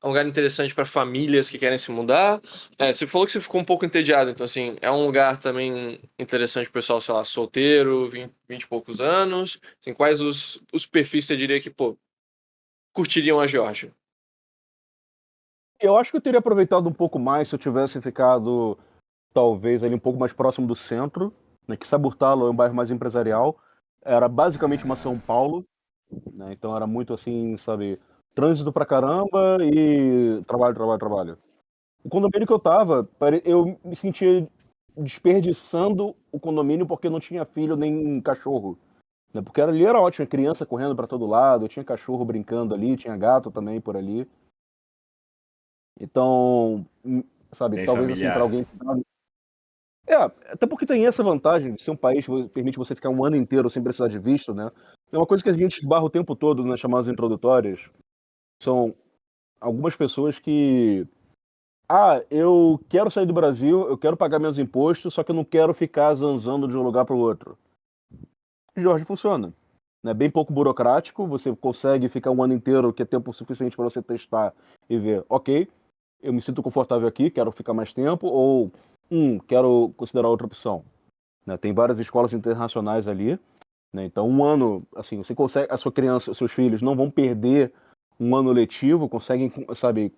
um lugar interessante para famílias que querem se mudar? Você falou que você ficou um pouco entediado, então, assim, é um lugar também interessante pro pessoal, sei lá, solteiro, 20 e poucos anos? Assim, quais os perfis você diria que, pô, curtiriam a Geórgia? Eu acho que eu teria aproveitado um pouco mais se eu tivesse ficado, talvez, ali um pouco mais próximo do centro, né, que Saburtalo é um bairro mais empresarial. Era basicamente uma São Paulo, né, então era muito assim, sabe, trânsito pra caramba e trabalho, trabalho, trabalho. O condomínio que eu tava, eu me sentia desperdiçando o condomínio porque não tinha filho nem cachorro, né? Porque ali era ótimo, criança correndo pra todo lado, tinha cachorro brincando ali, tinha gato também por ali. Então, sabe, Bem talvez assim pra familiar. alguém que é, até porque tem essa vantagem de ser um país que permite você ficar um ano inteiro sem precisar de visto, né? É uma coisa que a gente esbarra o tempo todo nas chamadas introdutórias. São algumas pessoas que eu quero sair do Brasil, eu quero pagar meus impostos, só que eu não quero ficar zanzando de um lugar para o outro. Jorge funciona. É bem pouco burocrático, você consegue ficar um ano inteiro, que é tempo suficiente para você testar e ver, ok, eu me sinto confortável aqui, quero ficar mais tempo, ou quero considerar outra opção. Né? Tem várias escolas internacionais ali, né? Então um ano, assim, você consegue, a sua criança, os seus filhos não vão perder um ano letivo, conseguem, sabe,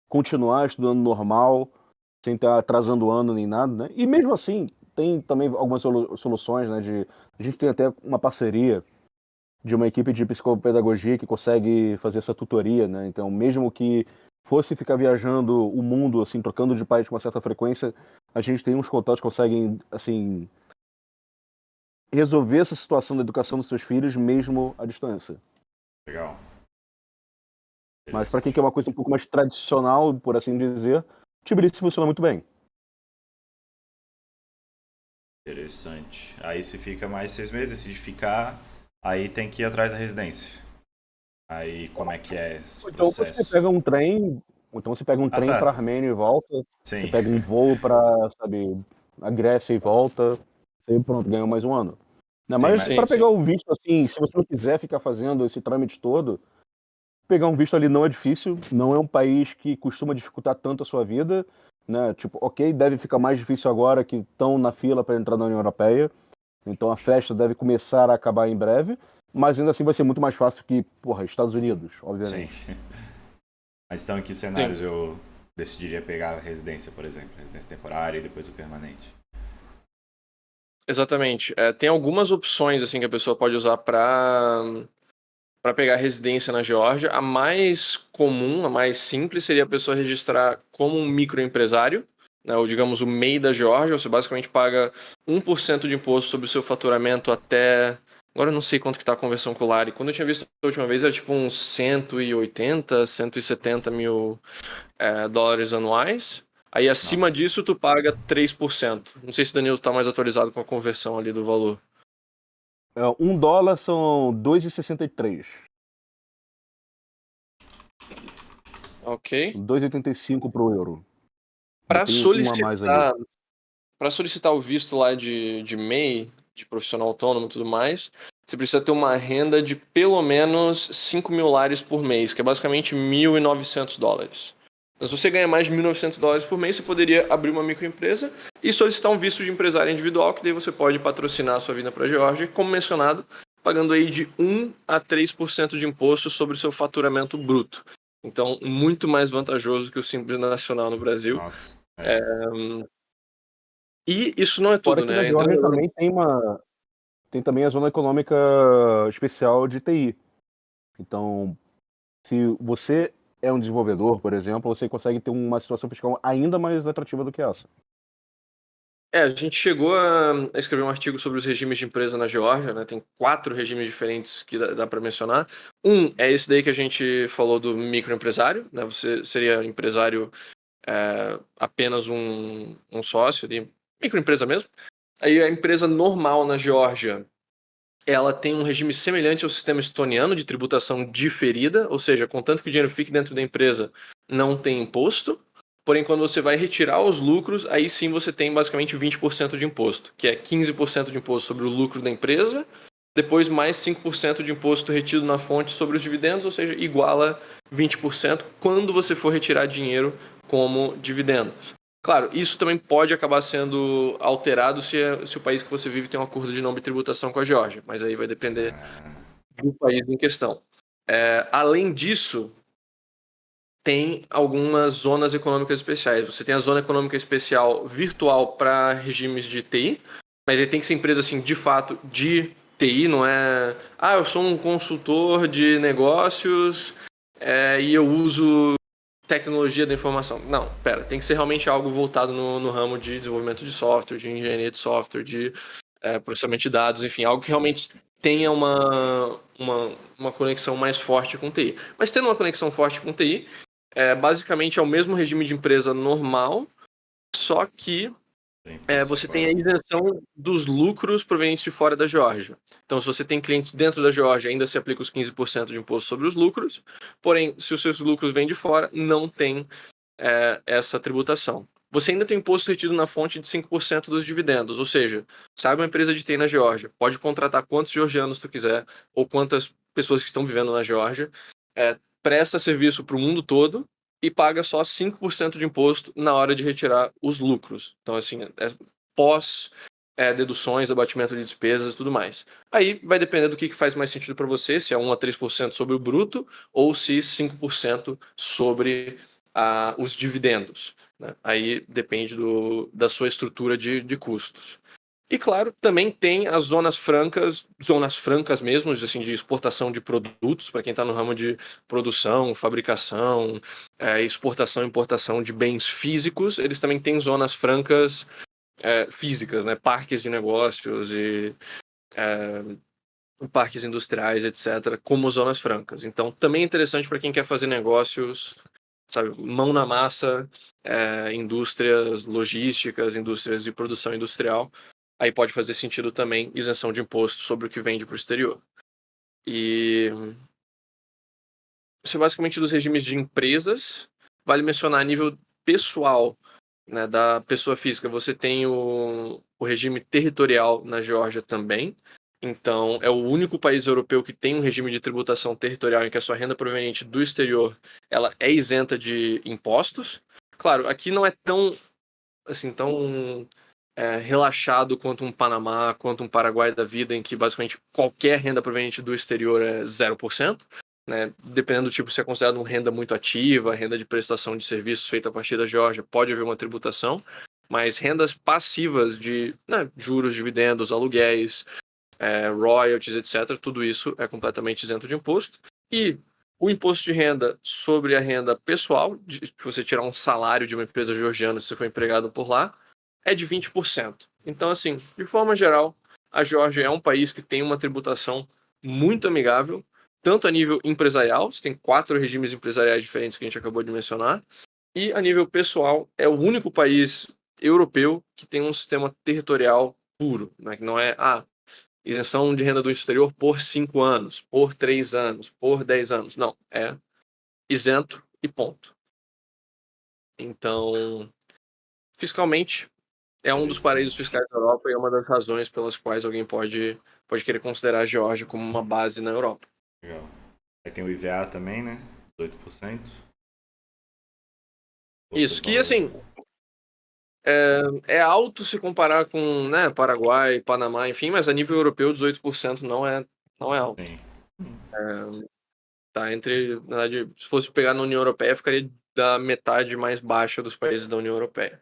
continuar estudando normal, sem estar atrasando o ano nem nada, né? E mesmo assim, tem também algumas soluções, né? A gente tem até uma parceria de uma equipe de psicopedagogia que consegue fazer essa tutoria, né? Então, mesmo que fosse ficar viajando o mundo, assim, trocando de país com uma certa frequência, a gente tem uns contatos que conseguem, assim, resolver essa situação da educação dos seus filhos mesmo à distância. Legal. Mas para quem quer uma coisa um pouco mais tradicional, por assim dizer, Tbilisi funciona muito bem. Interessante. Aí se fica mais 6 meses, decide ficar, aí tem que ir atrás da residência. Aí como é que é esse Então você processo? pega um trem, Ah, para tá. Armênia e volta, você Sim. pega um voo para, sabe, a Grécia e volta, aí pronto, ganhou mais um ano. Não, Sim, mas mas... Sim, para sim. pegar o visto, assim, se você não quiser ficar fazendo esse trâmite todo, pegar um visto ali não é difícil, não é um país que costuma dificultar tanto a sua vida, né? Tipo, ok, deve ficar mais difícil agora que estão na fila para entrar na União Europeia, então a festa deve começar a acabar em breve, mas ainda assim vai ser muito mais fácil que, porra, Estados Unidos, Sim. obviamente. Mas então em que Sim. cenários eu decidiria pegar a residência, por exemplo? Residência temporária e depois a permanente. Exatamente. Tem algumas opções assim que a pessoa pode usar para pegar residência na Geórgia. A mais comum, a mais simples, seria a pessoa registrar como um microempresário, né, ou digamos o MEI da Geórgia. Você basicamente paga 1% de imposto sobre o seu faturamento até. Agora eu não sei quanto que está a conversão com o Lari. Quando eu tinha visto a última vez era tipo uns 180, 170 mil dólares anuais. Aí acima Nossa. disso tu paga 3%. Não sei se o Danilo está mais atualizado com a conversão ali do valor. $1 são 2,63. Ok. 2,85 pro euro. Ainda Para tem um a mais ali. solicitar Para solicitar o visto lá de MEI, de profissional autônomo e tudo mais, você precisa ter uma renda de pelo menos 5 mil lares por mês, que é basicamente 1.900 dólares. Então, se você ganha mais de 1.900 dólares por mês, você poderia abrir uma microempresa e solicitar um visto de empresário individual, que daí você pode patrocinar a sua vinda para a Geórgia, como mencionado, pagando aí de 1 a 3% de imposto sobre o seu faturamento bruto. Então, muito mais vantajoso que o Simples Nacional no Brasil. Nossa. É. E isso não é Fora tudo, que na né? Geórgia Entrando também tem também a zona econômica especial de TI. Então, se você é um desenvolvedor, por exemplo, você consegue ter uma situação fiscal ainda mais atrativa do que essa. A gente chegou a escrever um artigo sobre os regimes de empresa na Geórgia, né? Tem 4 regimes diferentes que dá para mencionar. Um é esse daí que a gente falou do microempresário, né? Você seria empresário apenas um sócio de microempresa mesmo. Aí a empresa normal na Geórgia, ela tem um regime semelhante ao sistema estoniano de tributação diferida, ou seja, contanto que o dinheiro fique dentro da empresa, não tem imposto. Porém, quando você vai retirar os lucros, aí sim você tem basicamente 20% de imposto, que é 15% de imposto sobre o lucro da empresa, depois mais 5% de imposto retido na fonte sobre os dividendos, ou seja, iguala 20% quando você for retirar dinheiro como dividendos. Claro, isso também pode acabar sendo alterado se o país que você vive tem um acordo de não bitributação com a Geórgia, mas aí vai depender do país em questão. Além disso, tem algumas zonas econômicas especiais. Você tem a zona econômica especial virtual para regimes de TI, mas aí tem que ser empresa assim, de fato, de TI, não é. Ah, eu sou um consultor de negócios e eu uso tecnologia da informação. Não, pera, tem que ser realmente algo voltado no ramo de desenvolvimento de software, de engenharia de software, de processamento de dados, enfim, algo que realmente tenha uma conexão mais forte com TI. Mas tendo uma conexão forte com TI, basicamente é o mesmo regime de empresa normal, só que você tem a isenção dos lucros provenientes de fora da Geórgia. Então, se você tem clientes dentro da Geórgia, ainda se aplica os 15% de imposto sobre os lucros, porém, se os seus lucros vêm de fora, não tem essa tributação. Você ainda tem imposto retido na fonte de 5% dos dividendos, ou seja, sabe uma empresa de TI na Geórgia, pode contratar quantos georgianos tu quiser, ou quantas pessoas que estão vivendo na Geórgia, presta serviço para o mundo todo e paga só 5% de imposto na hora de retirar os lucros. Então, assim, pós deduções, abatimento de despesas e tudo mais. Aí vai depender do que faz mais sentido para você, se é 1 a 3% sobre o bruto ou se 5% sobre os dividendos, né? Aí depende da sua estrutura de custos. E claro, também tem as zonas francas mesmo, assim, de exportação de produtos, para quem está no ramo de produção, fabricação, exportação e importação de bens físicos, eles também têm zonas francas físicas, né? Parques de negócios e parques industriais, etc., como zonas francas. Então, também é interessante para quem quer fazer negócios, sabe, mão na massa, indústrias logísticas, indústrias de produção industrial. Aí pode fazer sentido também isenção de imposto sobre o que vende para o exterior. E isso é basicamente dos regimes de empresas. Vale mencionar a nível pessoal, né, da pessoa física. Você tem o regime territorial na Geórgia também. Então, é o único país europeu que tem um regime de tributação territorial em que a sua renda proveniente do exterior ela é isenta de impostos. Claro, aqui não é tão assim tão relaxado quanto um Panamá, quanto um Paraguai da vida, em que basicamente qualquer renda proveniente do exterior é 0%. Né? Dependendo do tipo, se é considerado uma renda muito ativa, renda de prestação de serviços feita a partir da Geórgia, pode haver uma tributação. Mas rendas passivas de juros, dividendos, aluguéis, royalties, etc., tudo isso é completamente isento de imposto. E o imposto de renda sobre a renda pessoal, se você tirar um salário de uma empresa georgiana, se você for empregado por lá, é de 20%. Então, assim, de forma geral, a Geórgia é um país que tem uma tributação muito amigável, tanto a nível empresarial, você tem 4 regimes empresariais diferentes que a gente acabou de mencionar, e a nível pessoal, é o único país europeu que tem um sistema territorial puro, né? Que não é, isenção de renda do exterior por 5 anos, por 3 anos, por 10 anos. Não, é isento e ponto. Então, fiscalmente, é um dos paraísos Interessante. fiscais da Europa e é uma das razões pelas quais alguém pode querer considerar a Geórgia como uma base na Europa. Legal. Aí tem o IVA também, né? 18%. Ou você Isso, que falou. assim, é alto se comparar com, né, Paraguai, Panamá, enfim, mas a nível europeu 18% não é alto. Sim. Tá entre, na verdade, se fosse pegar na União Europeia, ficaria da metade mais baixa dos países da União Europeia.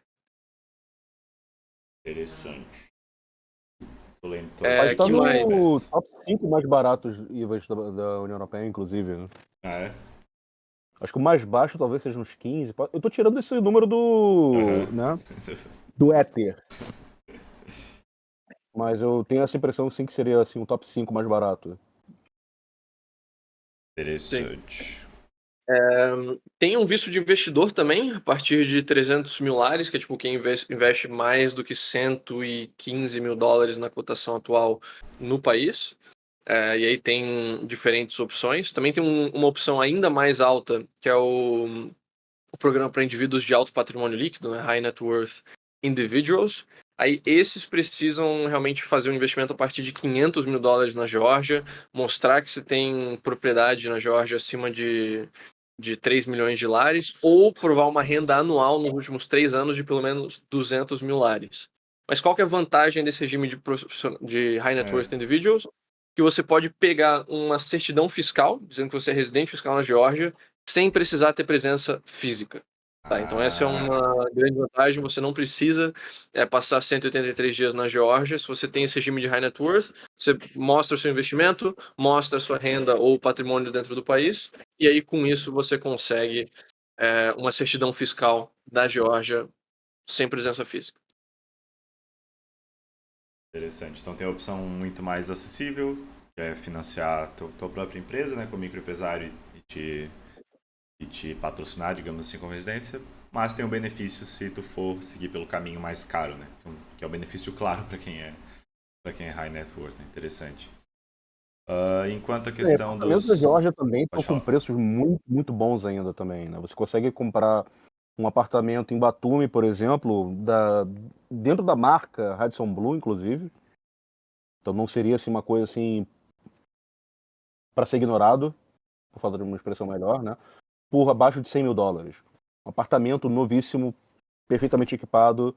Interessante. Tô lendo, Mas tá Que mais? no top 5 mais baratos IVAs da União Europeia, inclusive, né? Ah, é? Acho que o mais baixo talvez seja uns 15. Eu tô tirando esse número do, Aham. né, do Ether. Mas eu tenho essa impressão sim que seria assim um top 5 mais barato. Sim. Interessante. Tem um visto de investidor também, a partir de 300 mil lares, que é tipo quem investe mais do que 115 mil dólares na cotação atual no país. E aí tem diferentes opções. Também tem uma opção ainda mais alta, que é o programa para indivíduos de alto patrimônio líquido, né? High Net Worth Individuals. Aí esses precisam realmente fazer um investimento a partir de 500 mil dólares na Geórgia, mostrar que você tem propriedade na Geórgia acima de 3 milhões de lares, ou provar uma renda anual nos últimos 3 anos de pelo menos 200 mil lares. Mas qual que é a vantagem desse regime de High Net É. Worth Individuals? Que você pode pegar uma certidão fiscal, dizendo que você é residente fiscal na Geórgia, sem precisar ter presença física. Tá, então essa é Ah, uma grande vantagem, você não precisa passar 183 dias na Geórgia. Se você tem esse regime de High Net Worth, você mostra o seu investimento, mostra a sua renda ou patrimônio dentro do país, e aí com isso você consegue uma certidão fiscal da Geórgia sem presença física. interessante. Então tem a opção muito mais acessível, que é financiar a tua própria empresa, né, como microempresário e te patrocinar, digamos assim, como residência. Mas tem um benefício se tu for seguir pelo caminho mais caro, né? Então, que é o benefício claro para quem é high net worth, né? Interessante. Enquanto a questão Apartamentos da dos. Geórgia também estão Pode com falar. preços muito, muito bons ainda também, né? Você consegue comprar um apartamento em Batumi, por exemplo, dentro da marca Radisson Blu, inclusive. Então não seria assim uma coisa assim para ser ignorado, por falta de uma expressão melhor, né? Por abaixo de 100 mil dólares. Um apartamento novíssimo, perfeitamente equipado,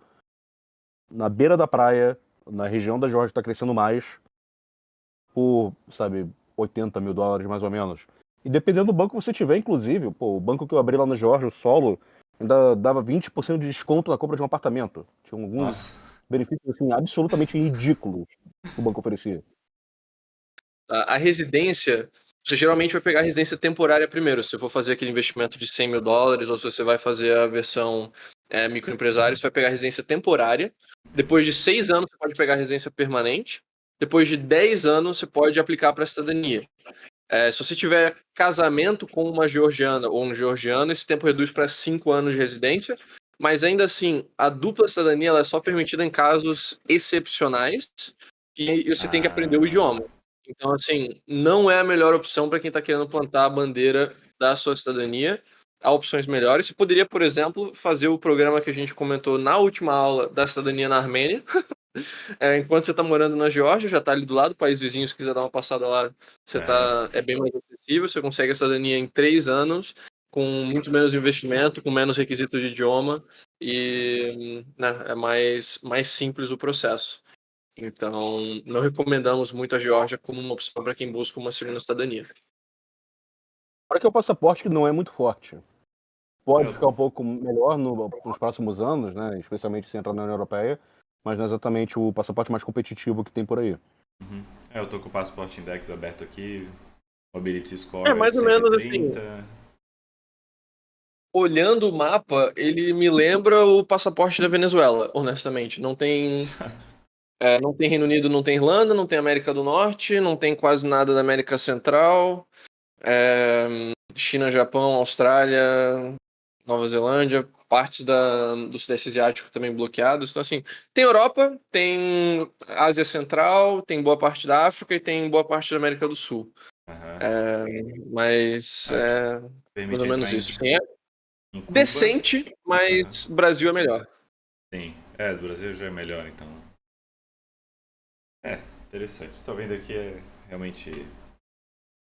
na beira da praia, na região da Geórgia está crescendo mais, por, sabe, 80 mil dólares mais ou menos. E dependendo do banco que você tiver, inclusive, pô, o banco que eu abri lá na Geórgia, o Solo, ainda dava 20% de desconto na compra de um apartamento. Tinha alguns Nossa. benefícios assim, absolutamente ridículos que o banco oferecia. A residência, você geralmente vai pegar a residência temporária primeiro. Se você for fazer aquele investimento de $100.000, ou se você vai fazer a versão microempresário, você vai pegar a residência temporária. Depois de 6 anos, você pode pegar a residência permanente. Depois de 10 anos, você pode aplicar para a cidadania. Se você tiver casamento com uma georgiana ou um georgiano, esse tempo reduz para 5 anos de residência. Mas ainda assim, a dupla cidadania ela é só permitida em casos excepcionais e você tem que aprender o idioma. Então, assim, não é a melhor opção para quem está querendo plantar a bandeira da sua cidadania. Há opções melhores. Você poderia, por exemplo, fazer o programa que a gente comentou na última aula da cidadania na Armênia. Enquanto você está morando na Geórgia, já está ali do lado, país vizinho, se quiser dar uma passada lá, é bem mais acessível. Você consegue a cidadania em 3 anos, com muito menos investimento, com menos requisito de idioma, e é mais simples o processo. Então, não recomendamos muito a Geórgia como uma opção para quem busca uma segunda cidadania. Para que é o passaporte que não é muito forte. Pode É, ficar um pouco melhor nos próximos anos, né? Especialmente se entrar na União Europeia, mas não é exatamente o passaporte mais competitivo que tem por aí. eu tô com o passaporte Index aberto aqui. Mobility É Score mais ou menos assim. 130. Olhando o mapa, ele me lembra o passaporte da Venezuela, honestamente. Não tem Reino Unido, não tem Irlanda, não tem América do Norte, não tem quase nada da América Central. China, Japão, Austrália, Nova Zelândia, partes do Sudeste Asiático também bloqueados. Então, assim, tem Europa, tem Ásia Central, tem boa parte da África e tem boa parte da América do Sul. Mas Tipo, mais permite ou entrar menos em, isso. Assim, é em Cuba. decente, Aham. mas Brasil é melhor. Sim. Do Brasil já é melhor, então. Interessante. Tô vendo aqui, é realmente,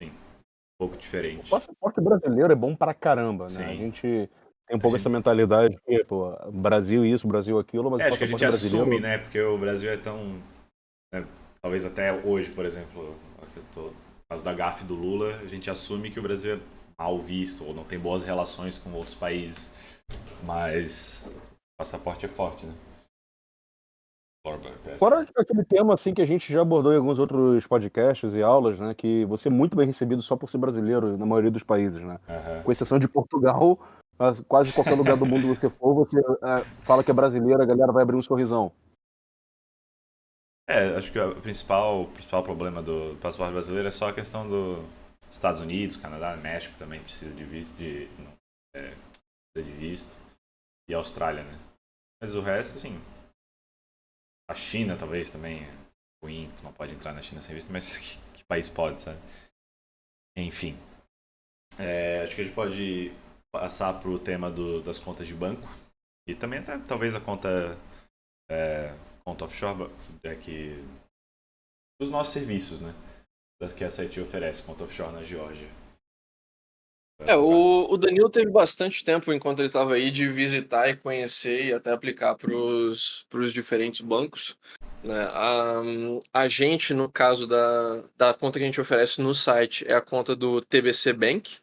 sim, um pouco O diferente. passaporte brasileiro é bom pra caramba, né? A Sim. gente tem um A pouco essa gente, mentalidade que, pô, Brasil isso, Brasil aquilo, mas o acho que a gente passaporte assume, brasileiro. né? Porque o Brasil é tão. Né, talvez até hoje, por exemplo, por causa da gafe do Lula, a gente assume que o Brasil é mal visto ou não tem boas relações com outros países. Mas o passaporte é forte, né? Fora aquele tema assim que a gente já abordou em alguns outros podcasts e aulas, né? Que você é muito bem recebido só por ser brasileiro na maioria dos países, né? Aham. Com exceção de Portugal, quase qualquer lugar do mundo que você for, você fala que é brasileiro, a galera vai abrir um sorrisão. Acho que o principal problema do passaporte brasileiro é só a questão dos Estados Unidos, Canadá, México também precisa de visto, precisa de visto, e Austrália, né? Mas o resto, assim, a China talvez também é ruim, tu não pode entrar na China sem visto, mas que país pode, sabe? Enfim, acho que a gente pode passar pro tema das contas de banco e também até talvez a conta offshore, que dos nossos serviços, né? Que a SETI oferece, conta offshore na Geórgia. O Danilo teve bastante tempo enquanto ele estava aí de visitar e conhecer e até aplicar para os diferentes bancos. Né? A gente, no caso da conta que a gente oferece no site, é a conta do TBC Bank,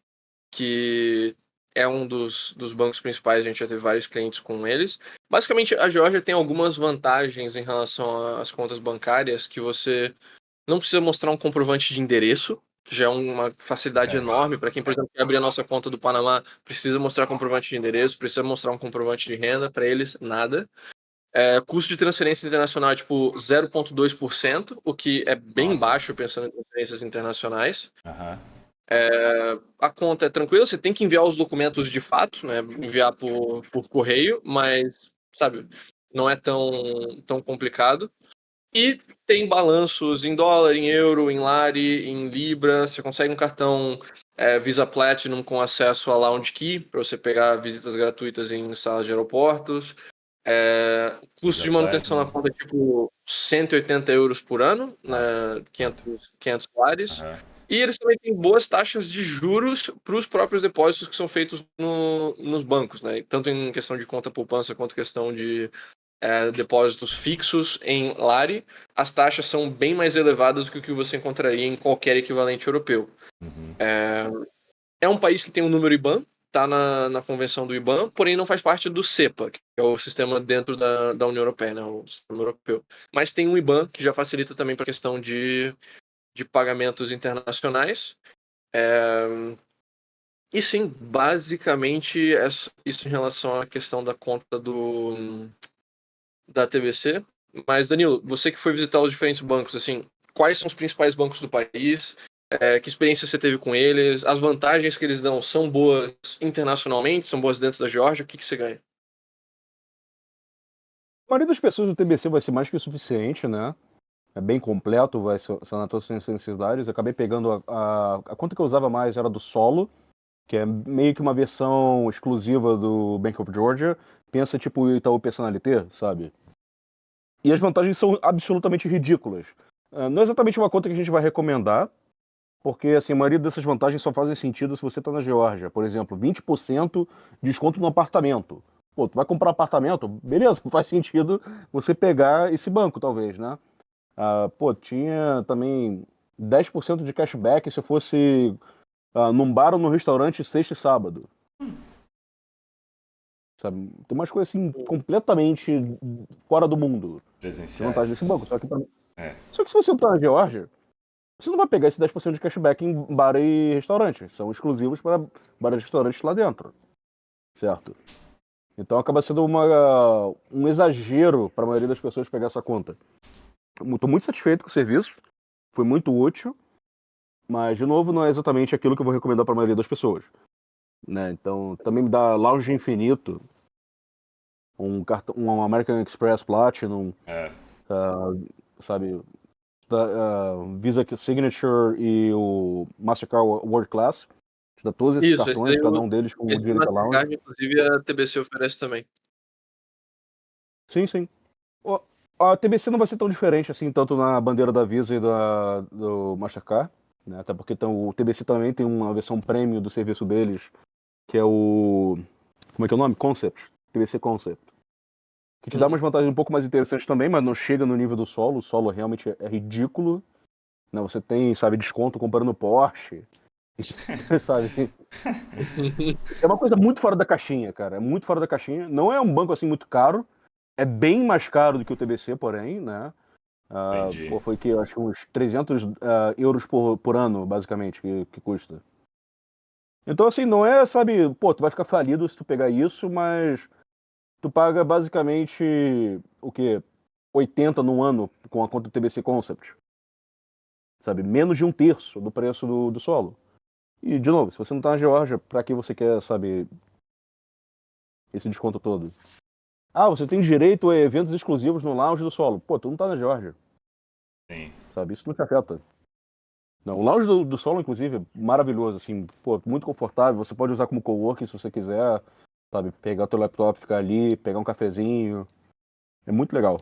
que é um dos bancos principais, a gente já teve vários clientes com eles. Basicamente, a Geórgia tem algumas vantagens em relação às contas bancárias, que você não precisa mostrar um comprovante de endereço, que já é uma facilidade enorme para quem, por exemplo, quer abrir a nossa conta do Panamá, precisa mostrar comprovante de endereço, precisa mostrar um comprovante de renda, para eles, nada. Custo de transferência internacional é tipo 0,2%, o que é bem Nossa. baixo pensando em transferências internacionais. Aham. A conta é tranquila, você tem que enviar os documentos de fato, né? Enviar por correio, mas, sabe, não é tão complicado. E tem balanços em dólar, em euro, em lari, em libra. Você consegue um cartão Visa Platinum com acesso a Lounge Key para você pegar visitas gratuitas em salas de aeroportos. Custo Visa de manutenção na Platinum. conta é tipo €180 por ano, Nossa, né, quanto? 500 lares. Aham. E eles também têm boas taxas de juros para os próprios depósitos que são feitos nos bancos, né? Tanto em questão de conta poupança quanto questão de depósitos fixos em lari, as taxas são bem mais elevadas do que o que você encontraria em qualquer equivalente europeu. Sim. É um país que tem um número IBAN, tá na convenção do IBAN, porém não faz parte do CEPA, que é o sistema dentro da União Europeia, né, o sistema europeu. Mas tem um IBAN que já facilita também para a questão de pagamentos internacionais. E sim, basicamente isso em relação à questão da conta da TBC. Mas, Danilo, você que foi visitar os diferentes bancos, assim, quais são os principais bancos do país? Que experiência você teve com eles? As vantagens que eles dão são boas internacionalmente? São boas dentro da Geórgia? O que você ganha? A maioria das pessoas do TBC vai ser mais que o suficiente, né? É bem completo, vai sanar todas as necessidades. Eu acabei pegando a conta que eu usava mais era do Solo, que é meio que uma versão exclusiva do Bank of Georgia. Pensa tipo o Itaú Personalité, sabe? E as vantagens são absolutamente ridículas. Não é exatamente uma conta que a gente vai recomendar, porque assim, a maioria dessas vantagens só fazem sentido se você está na Geórgia. Por exemplo, 20% de desconto no apartamento. Pô, tu vai comprar um apartamento? Beleza, faz sentido você pegar esse banco, talvez, né? Pô, tinha também 10% de cashback se fosse num bar ou num restaurante sexta e sábado. Sabe? Tem umas coisas assim completamente fora do mundo de vantagem desse banco. Presenciais. É. Só que se você tá na Geórgia, você não vai pegar esse 10% de cashback em bar e restaurante. São exclusivos para bar e restaurantes lá dentro. Certo? Então acaba sendo um exagero para a maioria das pessoas pegar essa conta. Estou muito satisfeito com o serviço. Foi muito útil. Mas, de novo, não é exatamente aquilo que eu vou recomendar para a maioria das pessoas. Né? Então, também me dá lounge infinito, um American Express Platinum, É. sabe, Visa Signature e o Mastercard World Class. Te dá todos esses Isso, cartões, cada um deles com esse direito a lounge. Mastercard, inclusive, a TBC oferece também. Sim, sim. A TBC não vai ser tão diferente assim, tanto na bandeira da Visa e do Mastercard. Né? Até porque o TBC também tem uma versão premium do serviço deles, que é o... Como é que é o nome? Concept. TBC Concept. Que te dá umas vantagens um pouco mais interessantes também, mas não chega no nível do Solo. O Solo realmente é ridículo. Né? Você tem, sabe, desconto comprando Porsche. Sabe? É uma coisa muito fora da caixinha, cara. É muito fora da caixinha. Não é um banco assim muito caro. É bem mais caro do que o TBC, porém, né? Entendi. Foi que eu acho que uns 300 euros por ano, basicamente, que custa. Então, assim, não é, sabe, pô, tu vai ficar falido se tu pegar isso, mas tu paga basicamente o quê? 80 no ano com a conta do TBC Concept. Sabe? Menos de um terço do preço do solo. E, de novo, se você não tá na Geórgia, pra que você quer, sabe, esse desconto todo? Você tem direito a eventos exclusivos no lounge do solo. Pô, tu não tá na Geórgia, Sim. sabe? Isso não te afeta. Não, o lounge do solo, inclusive, é maravilhoso, assim, pô, muito confortável. Você pode usar como coworking se você quiser, sabe? Pegar teu laptop, ficar ali, pegar um cafezinho. É muito legal.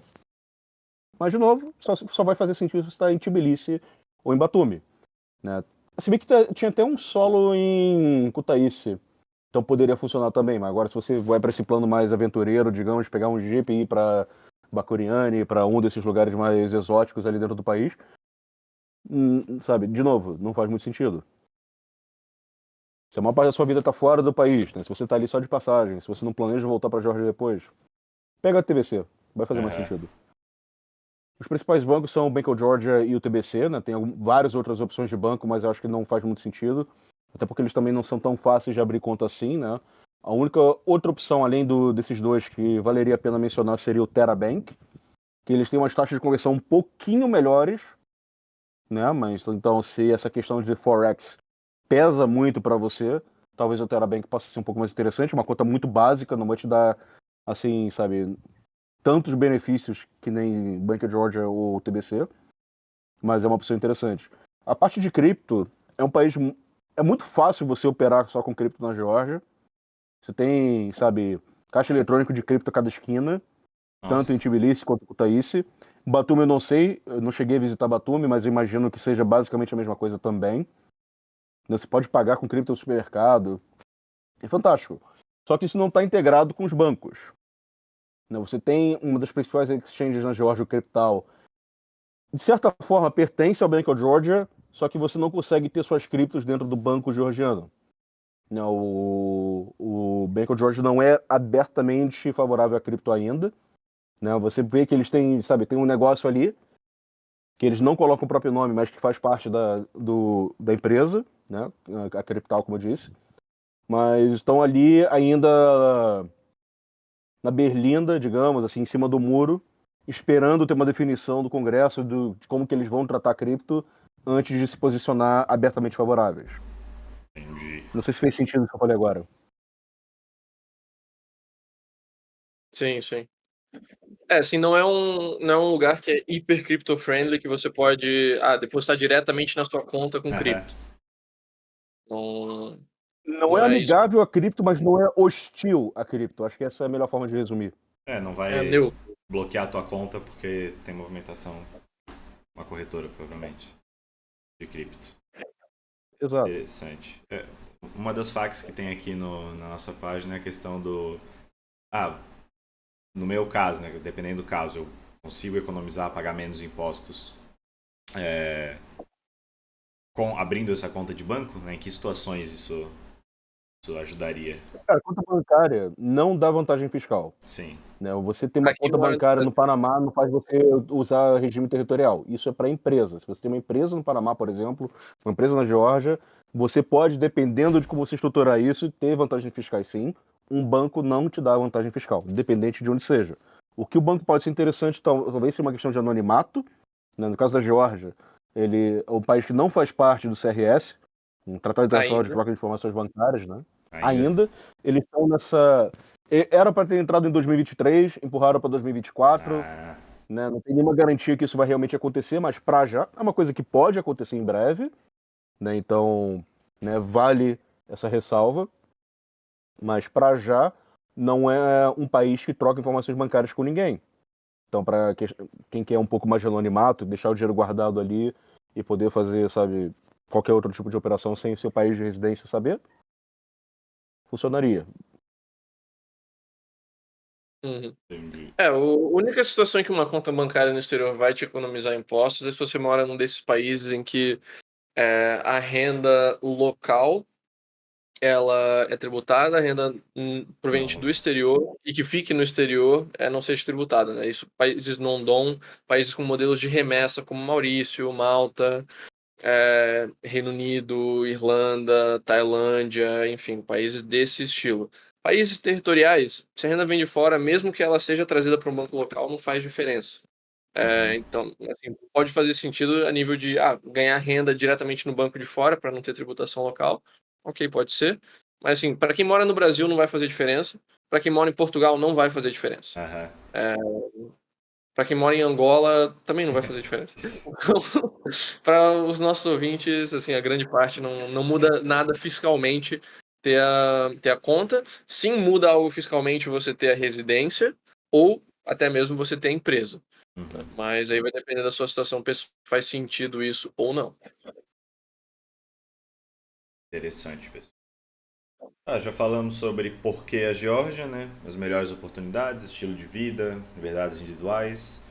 Mas, de novo, só vai fazer sentido se você está em Tbilisi ou em Batumi. Né? Se bem que tinha até um solo em Kutaisi, então poderia funcionar também. Mas agora, se você vai para esse plano mais aventureiro, digamos, pegar um jeep e ir para Bakuriani, para um desses lugares mais exóticos ali dentro do país, sabe, de novo, não faz muito sentido. Se a maior parte da sua vida está fora do país, né? Se você está ali só de passagem, se você não planeja voltar para Georgia depois, pega a TBC, vai fazer mais Aham. sentido. Os principais bancos são o Bank of Georgia e o TBC, né? Tem várias outras opções de banco, mas eu acho que não faz muito sentido. Até porque eles também não são tão fáceis de abrir conta assim, né? A única outra opção, além desses dois, que valeria a pena mencionar seria o TerraBank, que eles têm umas taxas de conversão um pouquinho melhores, né? Mas então, se essa questão de Forex pesa muito para você, talvez o TerraBank possa ser um pouco mais interessante. Uma conta muito básica, não vai te dar, assim, sabe, tantos benefícios que nem Bank of Georgia ou TBC, mas é uma opção interessante. A parte de cripto é um país é muito fácil você operar só com cripto na Geórgia. Você tem, sabe, caixa eletrônico de cripto a cada esquina, tanto em Nossa. Tbilisi quanto em Kutaisi. Batumi eu não sei, eu não cheguei a visitar Batumi, mas eu imagino que seja basicamente a mesma coisa também. Você pode pagar com cripto no supermercado. É fantástico. Só que isso não está integrado com os bancos. Você tem uma das principais exchanges na Geórgia, o Cryptal. De certa forma, pertence ao Bank of Georgia, só que você não consegue ter suas criptos dentro do banco georgiano. Né, o Banco de Georgia não é abertamente favorável a cripto ainda. Né? Você vê que eles têm, sabe, tem um negócio ali que eles não colocam o próprio nome, mas que faz parte da empresa, né? A Cryptal, como eu disse. Mas estão ali ainda na berlinda, digamos, assim, em cima do muro, esperando ter uma definição do Congresso de como que eles vão tratar a cripto antes de se posicionar abertamente favoráveis. Entendi. Não sei se fez sentido o que eu falei agora. Sim, sim. Assim, não é um lugar que é hiper crypto friendly que você pode depositar diretamente na sua conta com Aham. cripto. Não, Não é não é isso. amigável a cripto, mas não é hostil a cripto. Acho que essa é a melhor forma de resumir. Não É vai neutro. bloquear a tua conta porque tem movimentação, uma corretora, provavelmente, de cripto. Exato. Interessante. Uma das facts que tem aqui na nossa página é a questão do... no meu caso, né, dependendo do caso, eu consigo economizar, pagar menos impostos abrindo essa conta de banco? Né? Em que situações isso ajudaria? Cara, a conta bancária não dá vantagem fiscal. Sim. Né? Você ter uma Pra quem conta mora no bancária no Brasil. Panamá não faz você usar regime territorial. Isso é para empresa. Se você tem uma empresa no Panamá, por exemplo, uma empresa na Geórgia, você pode, dependendo de como você estruturar isso, ter vantagens fiscais sim. Um banco não te dá vantagem fiscal, independente de onde seja. O que o banco pode ser interessante, talvez seja uma questão de anonimato. Né? No caso da Geórgia, ele é um país que não faz parte do CRS, um Tratado Internacional de Ainda. Troca de Informações Bancárias, né? Ainda? Ainda. Eles estão nessa. Era para ter entrado em 2023, empurraram para 2024. Ah, Né? Não tem nenhuma garantia que isso vai realmente acontecer, mas para já é uma coisa que pode acontecer em breve. Né? Então, né, vale essa ressalva. Mas para já não é um país que troca informações bancárias com ninguém. Então, para quem quer um pouco mais de anonimato, deixar o dinheiro guardado ali e poder fazer, sabe, qualquer outro tipo de operação sem o seu país de residência saber, funcionaria. Uhum. entendi. A única situação em que uma conta bancária no exterior vai te economizar impostos é se você mora num desses países em que a renda local ela é tributada, a renda proveniente Não. do exterior e que fique no exterior não seja tributada, né? Isso países non-dom, países com modelos de remessa como Maurício, Malta, Reino Unido, Irlanda, Tailândia, enfim, países desse estilo. Países territoriais, se a renda vem de fora, mesmo que ela seja trazida para um banco local, não faz diferença. Uhum. Então, assim, pode fazer sentido a nível de ganhar renda diretamente no banco de fora para não ter tributação local. Ok, pode ser. Mas, assim, para quem mora no Brasil não vai fazer diferença. Para quem mora em Portugal não vai fazer diferença. Aham. Para quem mora em Angola também não vai fazer diferença. Para os nossos ouvintes, assim, a grande parte não muda nada fiscalmente ter a conta. Sim, muda algo fiscalmente você ter a residência ou até mesmo você ter a empresa. Uhum. Mas aí vai depender da sua situação pessoal, se faz sentido isso ou não. Interessante, pessoal. Já falamos sobre por que a Geórgia, né? As melhores oportunidades, estilo de vida, liberdades individuais,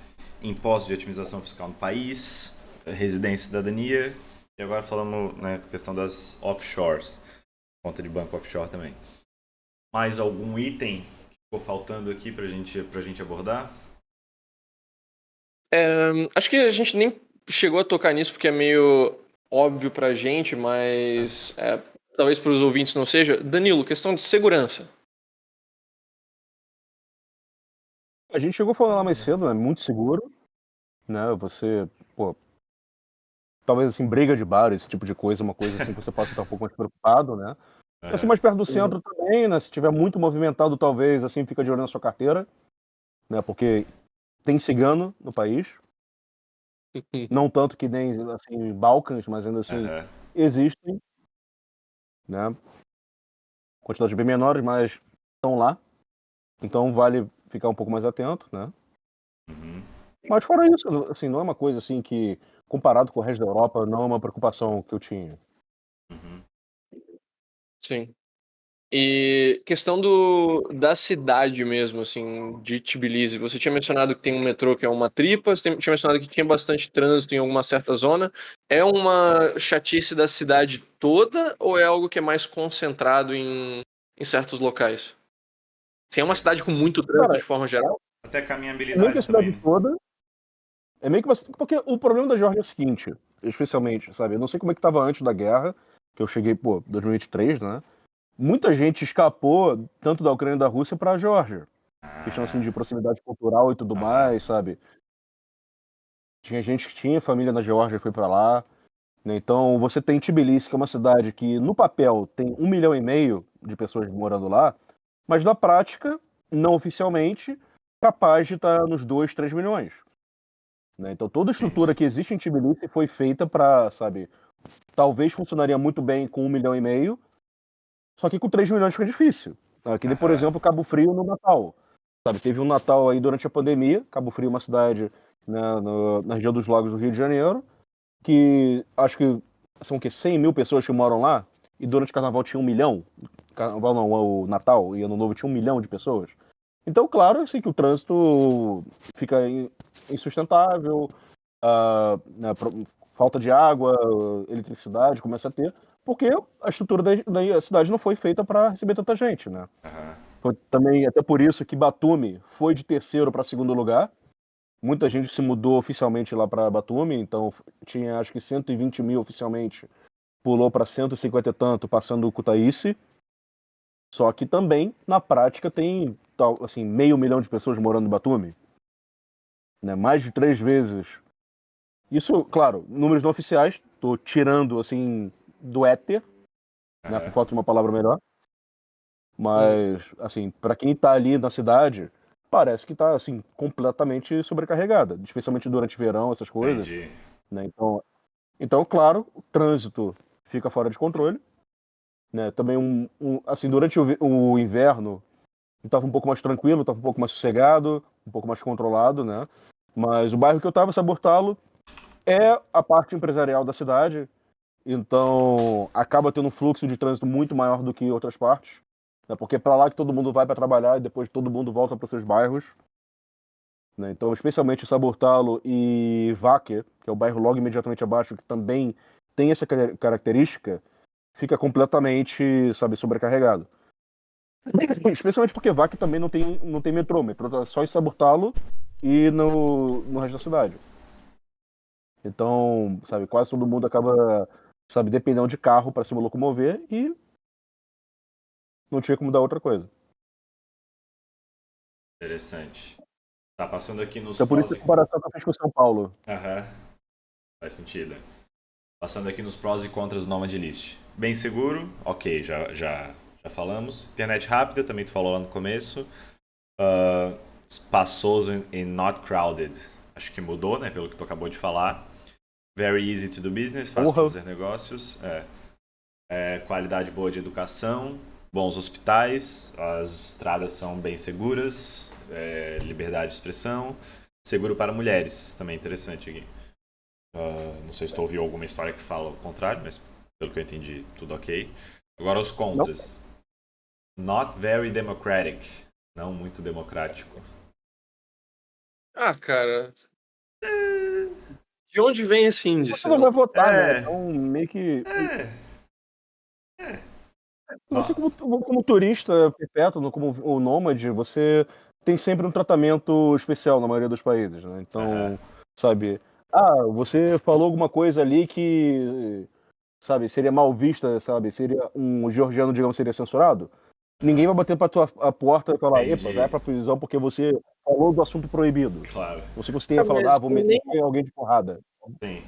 impostos de otimização fiscal no país, residência e cidadania. E agora falamos, né, da questão das offshores, conta de banco offshore também. Mais algum item que ficou faltando aqui pra gente abordar? Acho que a gente nem chegou a tocar nisso porque é meio óbvio pra gente, mas talvez para os ouvintes não seja. Danilo, questão de segurança. A gente chegou a falar mais cedo, né? Muito seguro, né? Você, pô, talvez assim, briga de bar, esse tipo de coisa, uma coisa assim que você possa estar um pouco mais preocupado, né? Assim, Aham. mais perto do Uhum. centro também, né? Se tiver muito movimentado, talvez, assim, fica de olho na sua carteira, né? Porque tem cigano no país, não tanto que nem, assim, Balcãs, mas ainda assim, Aham. existem, né? Quantidades bem menores, mas estão lá. Então vale ficar um pouco mais atento, né? Uhum. Mas fora isso, assim, não é uma coisa assim que, comparado com o resto da Europa, não é uma preocupação que eu tinha. Uhum. Sim. E questão da cidade mesmo, assim, de Tbilisi. Você tinha mencionado que tem um metrô que é uma tripa, você tinha mencionado que tinha bastante trânsito em alguma certa zona. É uma chatice da cidade toda ou é algo que é mais concentrado em certos locais? Se é uma cidade com muito trânsito Cara, de forma geral? Até é meio que a caminhabilidade também, cidade né? toda. É meio que porque o problema da Geórgia é o seguinte, especialmente, sabe? Eu não sei como é que tava antes da guerra, que eu cheguei, 2023, né? Muita gente escapou tanto da Ucrânia e da Rússia pra Geórgia. Questão assim Ah, de proximidade cultural e tudo aham. mais, sabe? Tinha gente que tinha família na Geórgia e foi pra lá, né? Então você tem Tbilisi, que é uma cidade que no papel tem 1,5 milhão de pessoas morando lá, mas na prática, não oficialmente, capaz de estar nos 2, 3 milhões. Né? Então toda a estrutura Entendi. que existe em Tbilisi foi feita para, sabe, talvez funcionaria muito bem com 1,5 milhão, só que com 3 milhões fica difícil. Aqui, por Aham. exemplo, Cabo Frio no Natal. Sabe, teve um Natal aí durante a pandemia, Cabo Frio é uma cidade, né, na região dos Lagos do Rio de Janeiro, que acho que são o quê? 100 mil pessoas que moram lá, e durante o Carnaval tinha 1 milhão. Carnaval não, o Natal e Ano Novo tinha 1 milhão de pessoas. Então, claro, assim, que o trânsito fica insustentável, né, falta de água, eletricidade começa a ter, porque a estrutura da cidade não foi feita para receber tanta gente, né? Aham. Foi também até por isso que Batumi foi de terceiro para segundo lugar. Muita gente se mudou oficialmente lá para Batumi, então tinha acho que 120 mil oficialmente, pulou para 150 e tanto, passando o Kutaisi. Só que também, na prática, tem assim, 500 mil de pessoas morando em Batumi, né? Mais de 3 vezes. Isso, claro, números não oficiais, tô tirando assim do éter, né, por Aham. falta de uma palavra melhor, Uhum. mas assim, para quem tá ali na cidade, parece que tá assim completamente sobrecarregada, especialmente durante o verão, essas coisas, Entendi. né? Então, claro, o trânsito fica fora de controle, né? Também assim, durante o inverno, estava um pouco mais tranquilo, estava um pouco mais sossegado, um pouco mais controlado, né? Mas o bairro que eu estava, Sabortalo, é a parte empresarial da cidade, então acaba tendo um fluxo de trânsito muito maior do que outras partes, né? Porque é para lá que todo mundo vai para trabalhar e depois todo mundo volta para seus bairros, né? Então, especialmente Sabortalo e Váquer, que é o bairro logo imediatamente abaixo, que também tem essa característica, fica completamente, sabe, sobrecarregado. Especialmente porque Váquer também não tem metrô. Metrô tá só em Sabortalo e no resto da cidade. Então, sabe, quase todo mundo acaba, sabe, dependendo de carro para se locomover e não tinha como dar outra coisa. Interessante. Tá passando aqui nos Então, por isso prós a e... comparação que eu fiz com São Paulo. Aham. Faz sentido. Passando aqui nos prós e contras do Nomad List. Bem seguro, ok, já falamos. Internet rápida, também tu falou lá no começo. Uh, espaçoso e not crowded. Acho que mudou, né, pelo que tu acabou de falar. Very easy to do business, fácil de Porra, fazer negócios. Qualidade boa de educação, bons hospitais, as estradas são bem seguras, liberdade de expressão, seguro para mulheres, também interessante aqui. Não sei se tu ouviu alguma história que fala o contrário, mas pelo que eu entendi, tudo ok. Agora os não. contras. Not very democratic. Não muito democrático. Ah, cara, de onde vem esse Você índice? não vai votar, né? É. Então, meio que. É. Você, Não. como turista perpétuo, como o nômade, você tem sempre um tratamento especial na maioria dos países, né? Aham. Então, sabe, você falou alguma coisa ali que, sabe, seria mal vista, sabe, seria um georgiano, digamos, seria censurado. Ninguém Aham. vai bater pra tua a porta e falar, epa, vai Entendi. pra prisão porque você falou do assunto proibido. Claro. Ou se você tenha Ah, falado, mas vou meter alguém de porrada. Sim.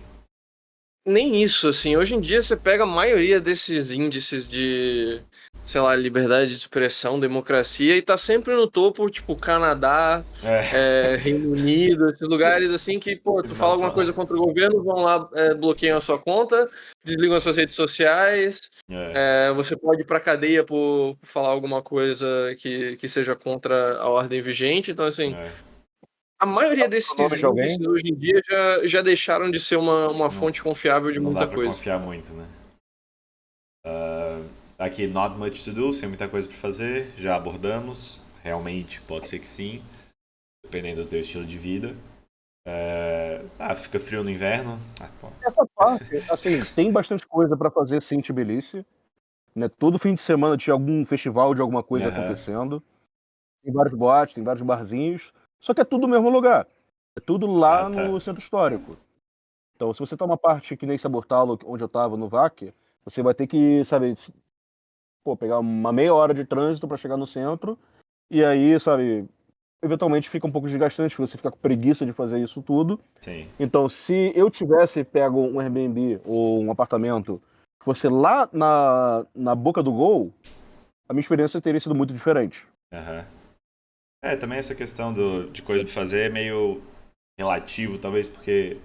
nem isso, assim. Hoje em dia você pega a maioria desses índices de, sei lá, liberdade de expressão, democracia, e tá sempre no topo, tipo, Canadá, É. Reino Unido, esses lugares assim que, pô, tu fala alguma Nossa. coisa contra o governo, vão lá, bloqueiam a sua conta, desligam as suas redes sociais, É. você pode ir pra cadeia por falar alguma coisa que seja contra a ordem vigente. Então, assim, É. a maioria O nome desses de alguém? índices hoje em dia já deixaram de ser uma Não, fonte confiável de não dá muita pra coisa. confiar muito, né? Aqui, not much to do, sem muita coisa pra fazer. Já abordamos. Realmente, pode ser que sim. Dependendo do teu estilo de vida. Fica frio no inverno. Pô. Essa parte, assim, tem bastante coisa pra fazer sim em Tbilisi, né? Todo fim de semana tinha algum festival de alguma coisa Aham. acontecendo. Tem vários boates, tem vários barzinhos. Só que é tudo no mesmo lugar. É tudo lá Tá. no centro histórico. Então, se você tá uma parte que nem Sabortalo, onde eu tava, no VAC, você vai ter que, sabe, pegar uma meia hora de trânsito pra chegar no centro. E aí, sabe, eventualmente fica um pouco desgastante, você fica com preguiça de fazer isso tudo. Sim. Então, se eu tivesse pego um Airbnb ou um apartamento que fosse lá na boca do gol, a minha experiência teria sido muito diferente. Aham. Também essa questão de coisa pra fazer é meio relativo, talvez, porque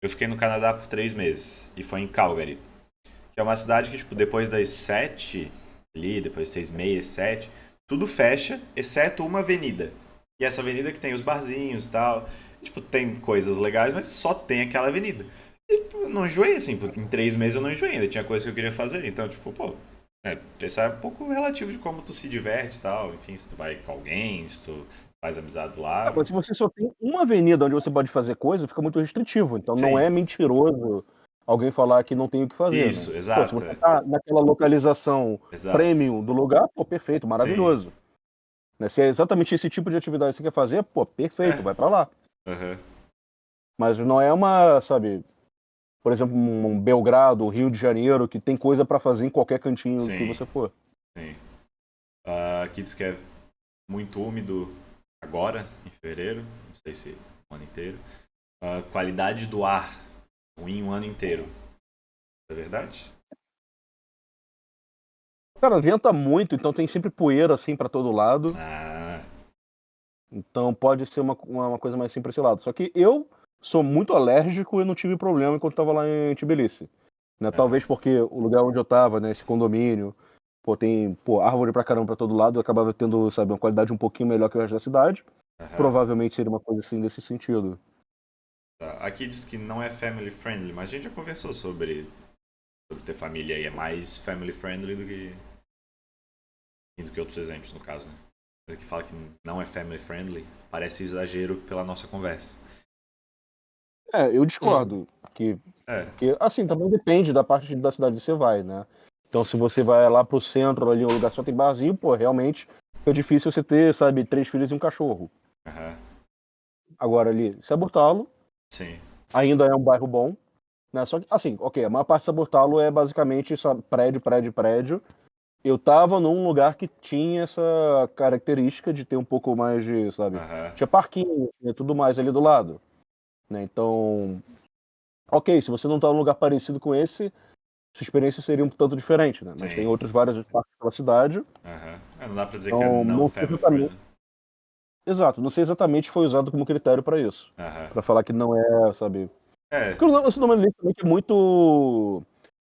eu fiquei no Canadá por 3 meses e foi em Calgary, que é uma cidade que, tipo, depois das 7, ali, depois das 6:30, 7, tudo fecha, exceto uma avenida. E essa avenida que tem os barzinhos e tal, tipo, tem coisas legais, mas só tem aquela avenida. E eu não enjoei, assim, em 3 meses eu não enjoei, ainda tinha coisa que eu queria fazer, então, tipo, pô, pensar é um pouco relativo de como tu se diverte e tal, enfim, se tu vai com alguém, se tu faz amizades lá. Mas se você só tem uma avenida onde você pode fazer coisa, fica muito restritivo. Então não Sim, é mentiroso alguém falar que não tem o que fazer, né? isso, Pô, se exato, você tá naquela localização exato, premium do lugar, pô, perfeito, sim, maravilhoso. Né? Se é exatamente esse tipo de atividade que você quer fazer, pô, perfeito, vai pra lá. aham, Mas não é uma, sabe, por exemplo, um Belgrado, Rio de Janeiro, que tem coisa pra fazer em qualquer cantinho que sim, você for. sim. Aqui diz que é muito úmido agora, em fevereiro, não sei se o ano inteiro. Qualidade do ar ruim o ano inteiro. É verdade? Cara, venta muito, então tem sempre poeira assim pra todo lado. Ah, Então pode ser uma coisa mais assim pra esse lado. Só que eu sou muito alérgico e não tive problema enquanto estava lá em Tbilisi. Né? aham, Talvez porque o lugar onde eu tava, né, esse condomínio, tem árvore pra caramba pra todo lado, eu acabava tendo, sabe, uma qualidade um pouquinho melhor que o resto da cidade. aham. Provavelmente seria uma coisa assim desse sentido. Tá. Aqui diz que não é family friendly, mas a gente já conversou sobre ter família e é mais family friendly do que outros exemplos, no caso, né? Mas aqui fala que não é family friendly, parece exagero pela nossa conversa. Eu Uhum. discordo. Que, É, porque, assim, também depende da parte da cidade que você vai, né? Então, se você vai lá pro centro, ali, um lugar que só tem barzinho, pô, realmente é difícil você ter, sabe, 3 filhos e um cachorro. aham, Agora, ali, Saburtalo sim, ainda é um bairro bom, né? Só que, assim, ok, a maior parte de Saburtalo é basicamente, sabe, prédio, prédio, prédio. Eu tava num lugar que tinha essa característica de ter um pouco mais de, sabe, aham, tinha parquinho, tinha tudo mais ali do lado, né? Então, ok, se você não tá num lugar parecido com esse, sua experiência seria um tanto diferente, né? Mas tem sim, outros vários parques pela cidade, aham. Não dá pra dizer que é então não não sei family exatamente, friendly. exato, não sei exatamente se foi usado como critério para isso, Aham. para falar que não é, sabe, É, porque o lance do Manelink também que é muito,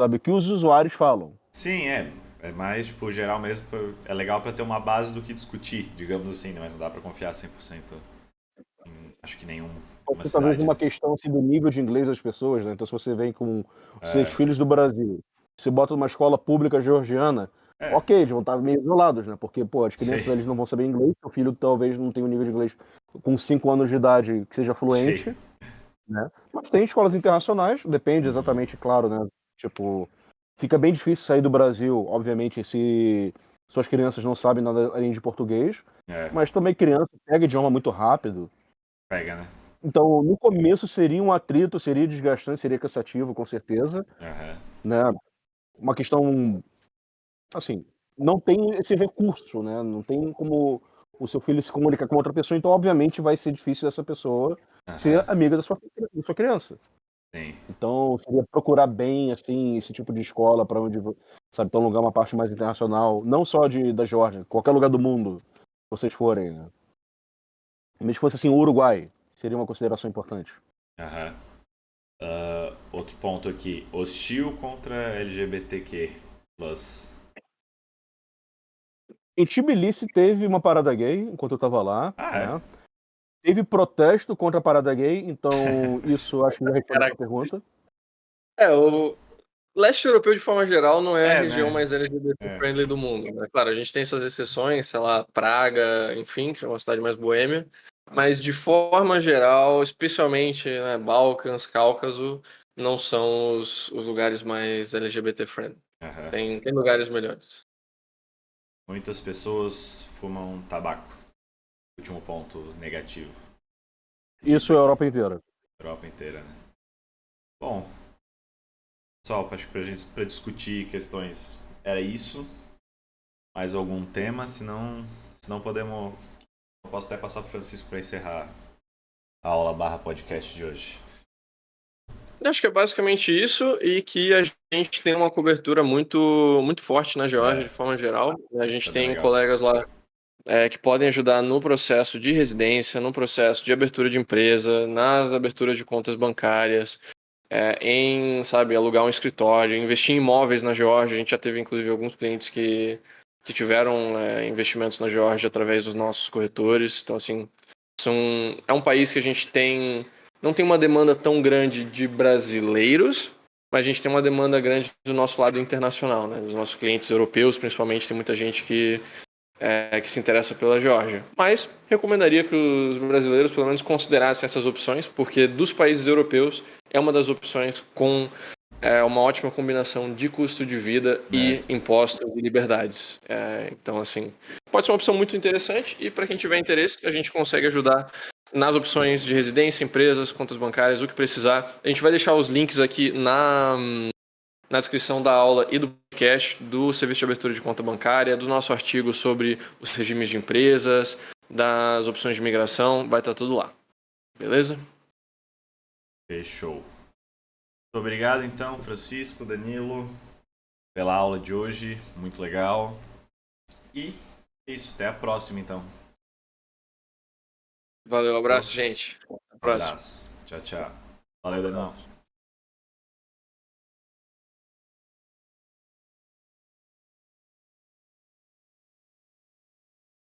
sabe, o que os usuários falam. sim, é. É mais, tipo, geral mesmo. É legal pra ter uma base do que discutir, digamos assim, né? Mas não dá pra confiar 100% em, acho que Pode nenhuma ser talvez cidade, uma né? questão assim, do nível de inglês das pessoas, né? Então, se você vem com os seus É, filhos do Brasil, você bota numa escola pública georgiana, é, ok, eles vão estar meio isolados, né? Porque, pô, as sei, crianças eles não vão saber inglês, o filho talvez não tenha um nível de inglês com 5 anos de idade que seja sei. fluente, né? Mas tem escolas internacionais, depende Uhum, exatamente, claro, né? Tipo, fica bem difícil sair do Brasil, obviamente, se suas crianças não sabem nada além de português, é, mas também criança pega idioma muito rápido. pega, né? Então, no começo seria um atrito, seria desgastante, seria cansativo, com certeza, Aham, né? Uma questão, assim, não tem esse recurso, né? Não tem como o seu filho se comunicar com outra pessoa, então obviamente vai ser difícil dessa pessoa ser aham, amiga da sua criança. sim, Então, seria procurar bem, assim, esse tipo de escola para onde, sabe, para um lugar, uma parte mais internacional, não só da Geórgia, qualquer lugar do mundo que vocês forem, né? Mesmo que fosse assim, o Uruguai, seria uma consideração importante. aham. Outro ponto aqui, hostil contra LGBTQ+. Em Tbilisi teve uma parada gay enquanto eu estava lá, Ah, é? né? Teve protesto contra a parada gay, então isso acho que já responde a sua Caraca. pergunta. É, o, Leste europeu, de forma geral, não é a região Né? mais LGBT-friendly do mundo, né? Claro, a gente tem suas exceções, sei lá, Praga, enfim, que é uma cidade mais boêmia, mas de forma geral, especialmente, né, Balcãs, Cáucaso, não são os lugares mais LGBT-friendly. Aham. Tem lugares melhores. Muitas pessoas fumam tabaco. Último ponto negativo. Isso Disso é a aqui. Europa inteira. Europa inteira, né? Bom, pessoal, acho que pra discutir questões era isso. Mais algum tema? Se não podemos. Eu posso até passar pro Francisco para encerrar a aula barra podcast de hoje. Eu acho que é basicamente isso e que a gente tem uma cobertura muito, muito forte na Geórgia, É, de forma geral. A gente tá bem tem legal. colegas lá que podem ajudar no processo de residência, no processo de abertura de empresa, nas aberturas de contas bancárias, sabe, alugar um escritório, investir em imóveis na Geórgia. A gente já teve, inclusive, alguns clientes que tiveram investimentos na Geórgia através dos nossos corretores. Então, assim, é um país que a gente não tem uma demanda tão grande de brasileiros, mas a gente tem uma demanda grande do nosso lado internacional, né? Dos nossos clientes europeus, principalmente, tem muita gente que se interessa pela Geórgia. Mas recomendaria que os brasileiros pelo menos considerassem essas opções, porque dos países europeus é uma das opções com uma ótima combinação de custo de vida É, e impostos e liberdades. Então, assim, pode ser uma opção muito interessante e para quem tiver interesse, a gente consegue ajudar nas opções de residência, empresas, contas bancárias, o que precisar. A gente vai deixar os links aqui na descrição da aula e do podcast, do serviço de abertura de conta bancária, do nosso artigo sobre os regimes de empresas, das opções de migração, vai estar tudo lá. Beleza? fechou. Muito obrigado então, Francisco, Danilo, pela aula de hoje. Muito legal. E é isso, até a próxima então. Valeu, abraço, gente. Até a Um próxima. abraço. Tchau, tchau. Valeu, Danilo.